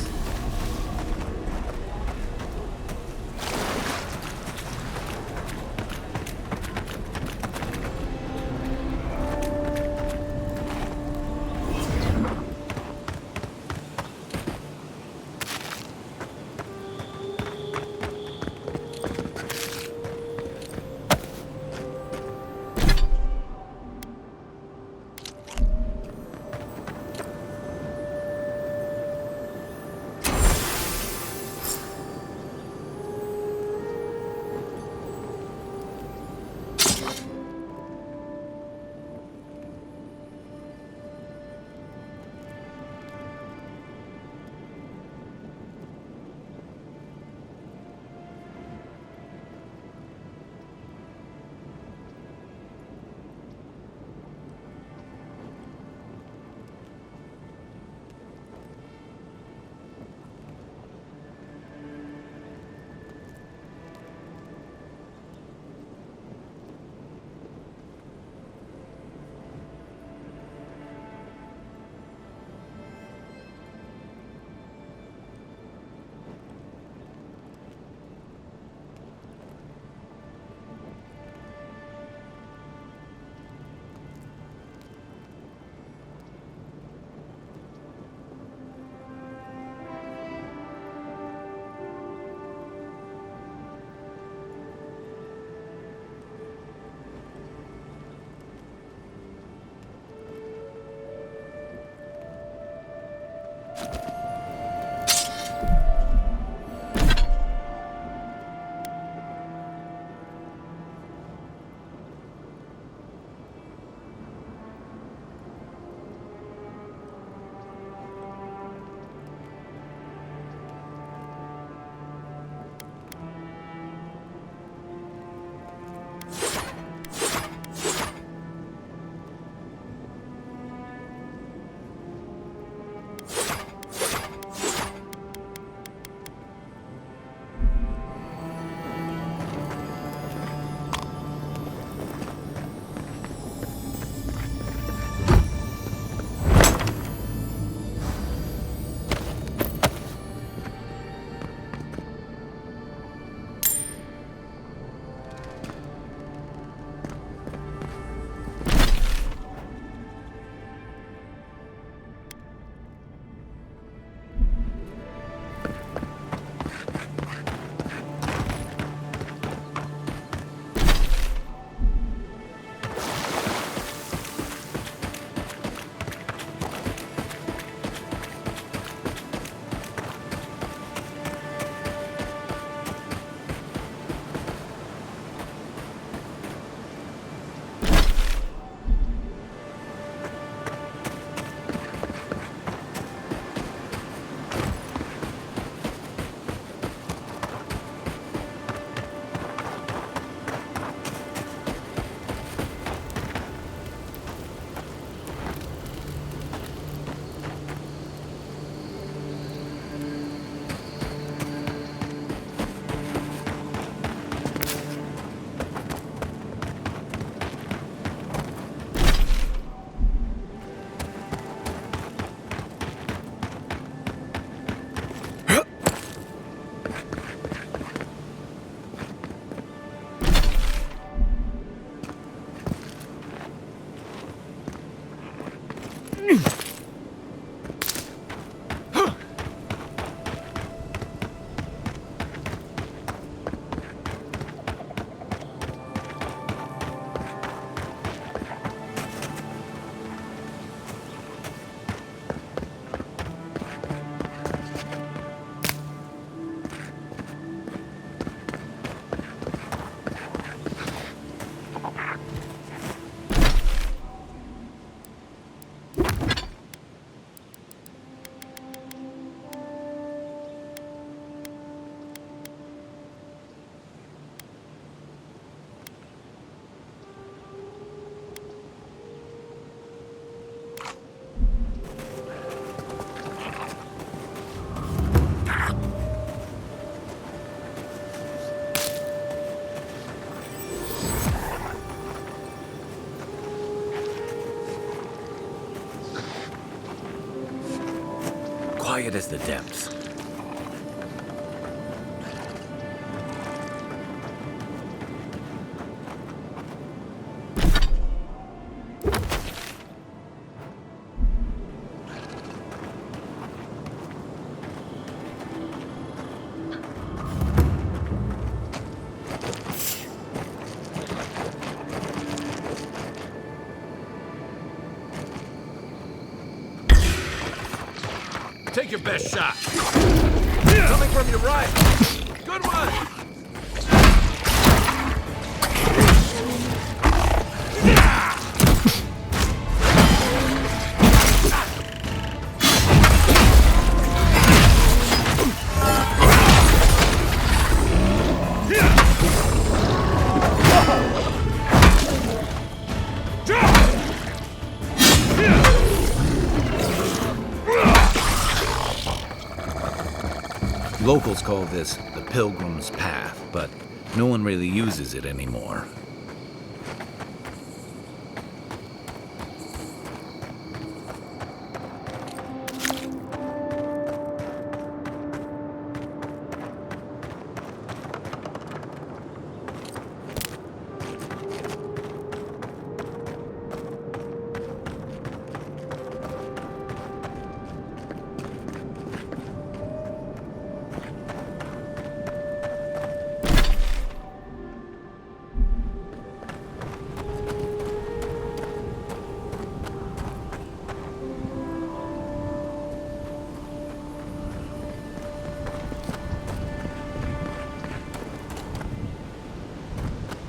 Quiet as the depths. Take your best shot. Coming from your right. Good one. Locals call this the Pilgrim's Path, but no one really uses it anymore.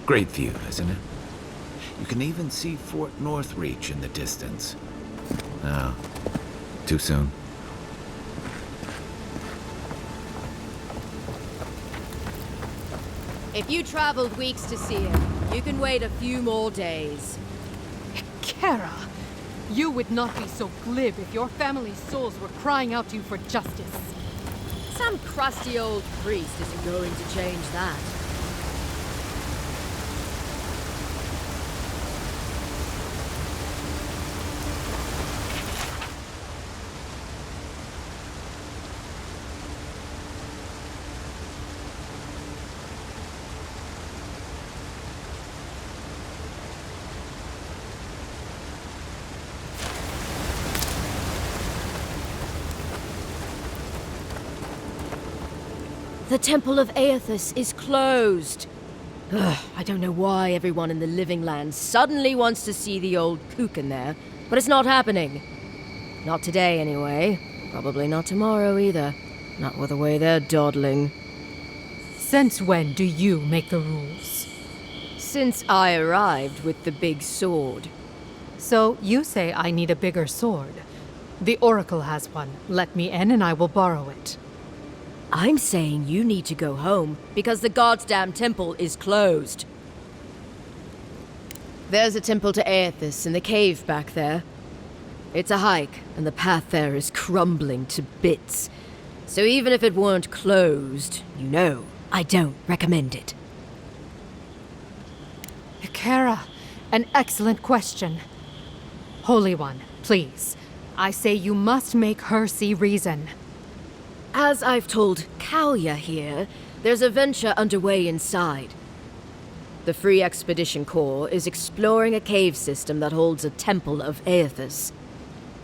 Great view, isn't it? You can even see Fort Northreach in the distance. No, too soon. If you traveled weeks to see him, you can wait a few more days. Kara, you would not be so glib if your family's souls were crying out to you for justice. Some crusty old priest isn't going to change that. The Temple of Aethys is closed. Ugh, I don't know why everyone in the Living Land suddenly wants to see the old kook in there, but it's not happening. Not today, anyway. Probably not tomorrow, either. Not with the way they're dawdling. Since when do you make the rules? Since I arrived with the big sword. So you say I need a bigger sword. The Oracle has one. Let me in and I will borrow it. I'm saying you need to go home because the goddamn temple is closed. There's a temple to Aethys in the cave back there. It's a hike, and the path there is crumbling to bits. So even if it weren't closed, you know, I don't recommend it. Kara, an excellent question. Holy One, please. I say you must make her see reason. As I've told Kalya here, there's a venture underway inside. The Free Expedition Corps is exploring a cave system that holds a temple of Aethys.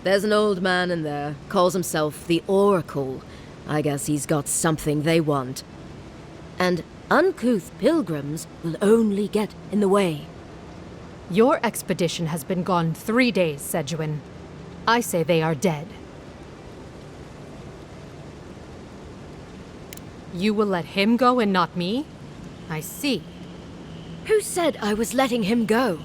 There's an old man in there, calls himself the Oracle. I guess he's got something they want. And uncouth pilgrims will only get in the way. Your expedition has been gone 3 days, Sejuan. I say they are dead. You will let him go and not me? I see. Who said I was letting him go?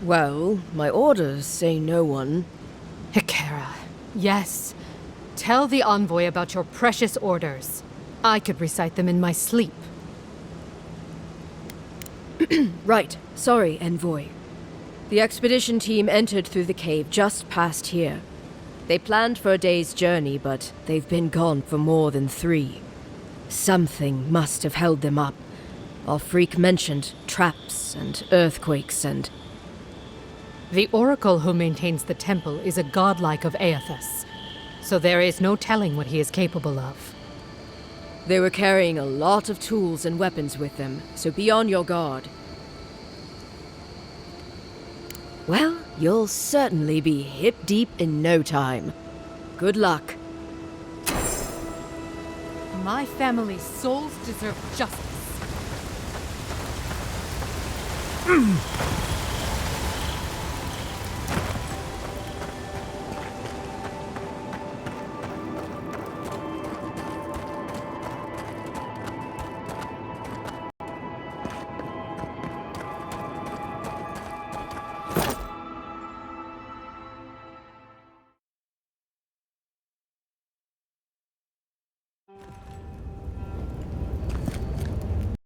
Well, my orders say no one. Hikera, yes. Tell the envoy about your precious orders. I could recite them in my sleep. Right. Sorry, envoy. The expedition team entered through the cave just past here. They planned for a day's journey, but they've been gone for more than 3. Something must have held them up. Our freak mentioned traps and earthquakes and... The oracle who maintains the temple is a godlike of Aethys, so there is no telling what he is capable of. They were carrying a lot of tools and weapons with them, so be on your guard. Well, you'll certainly be hip-deep in no time. Good luck. My family's souls deserve justice.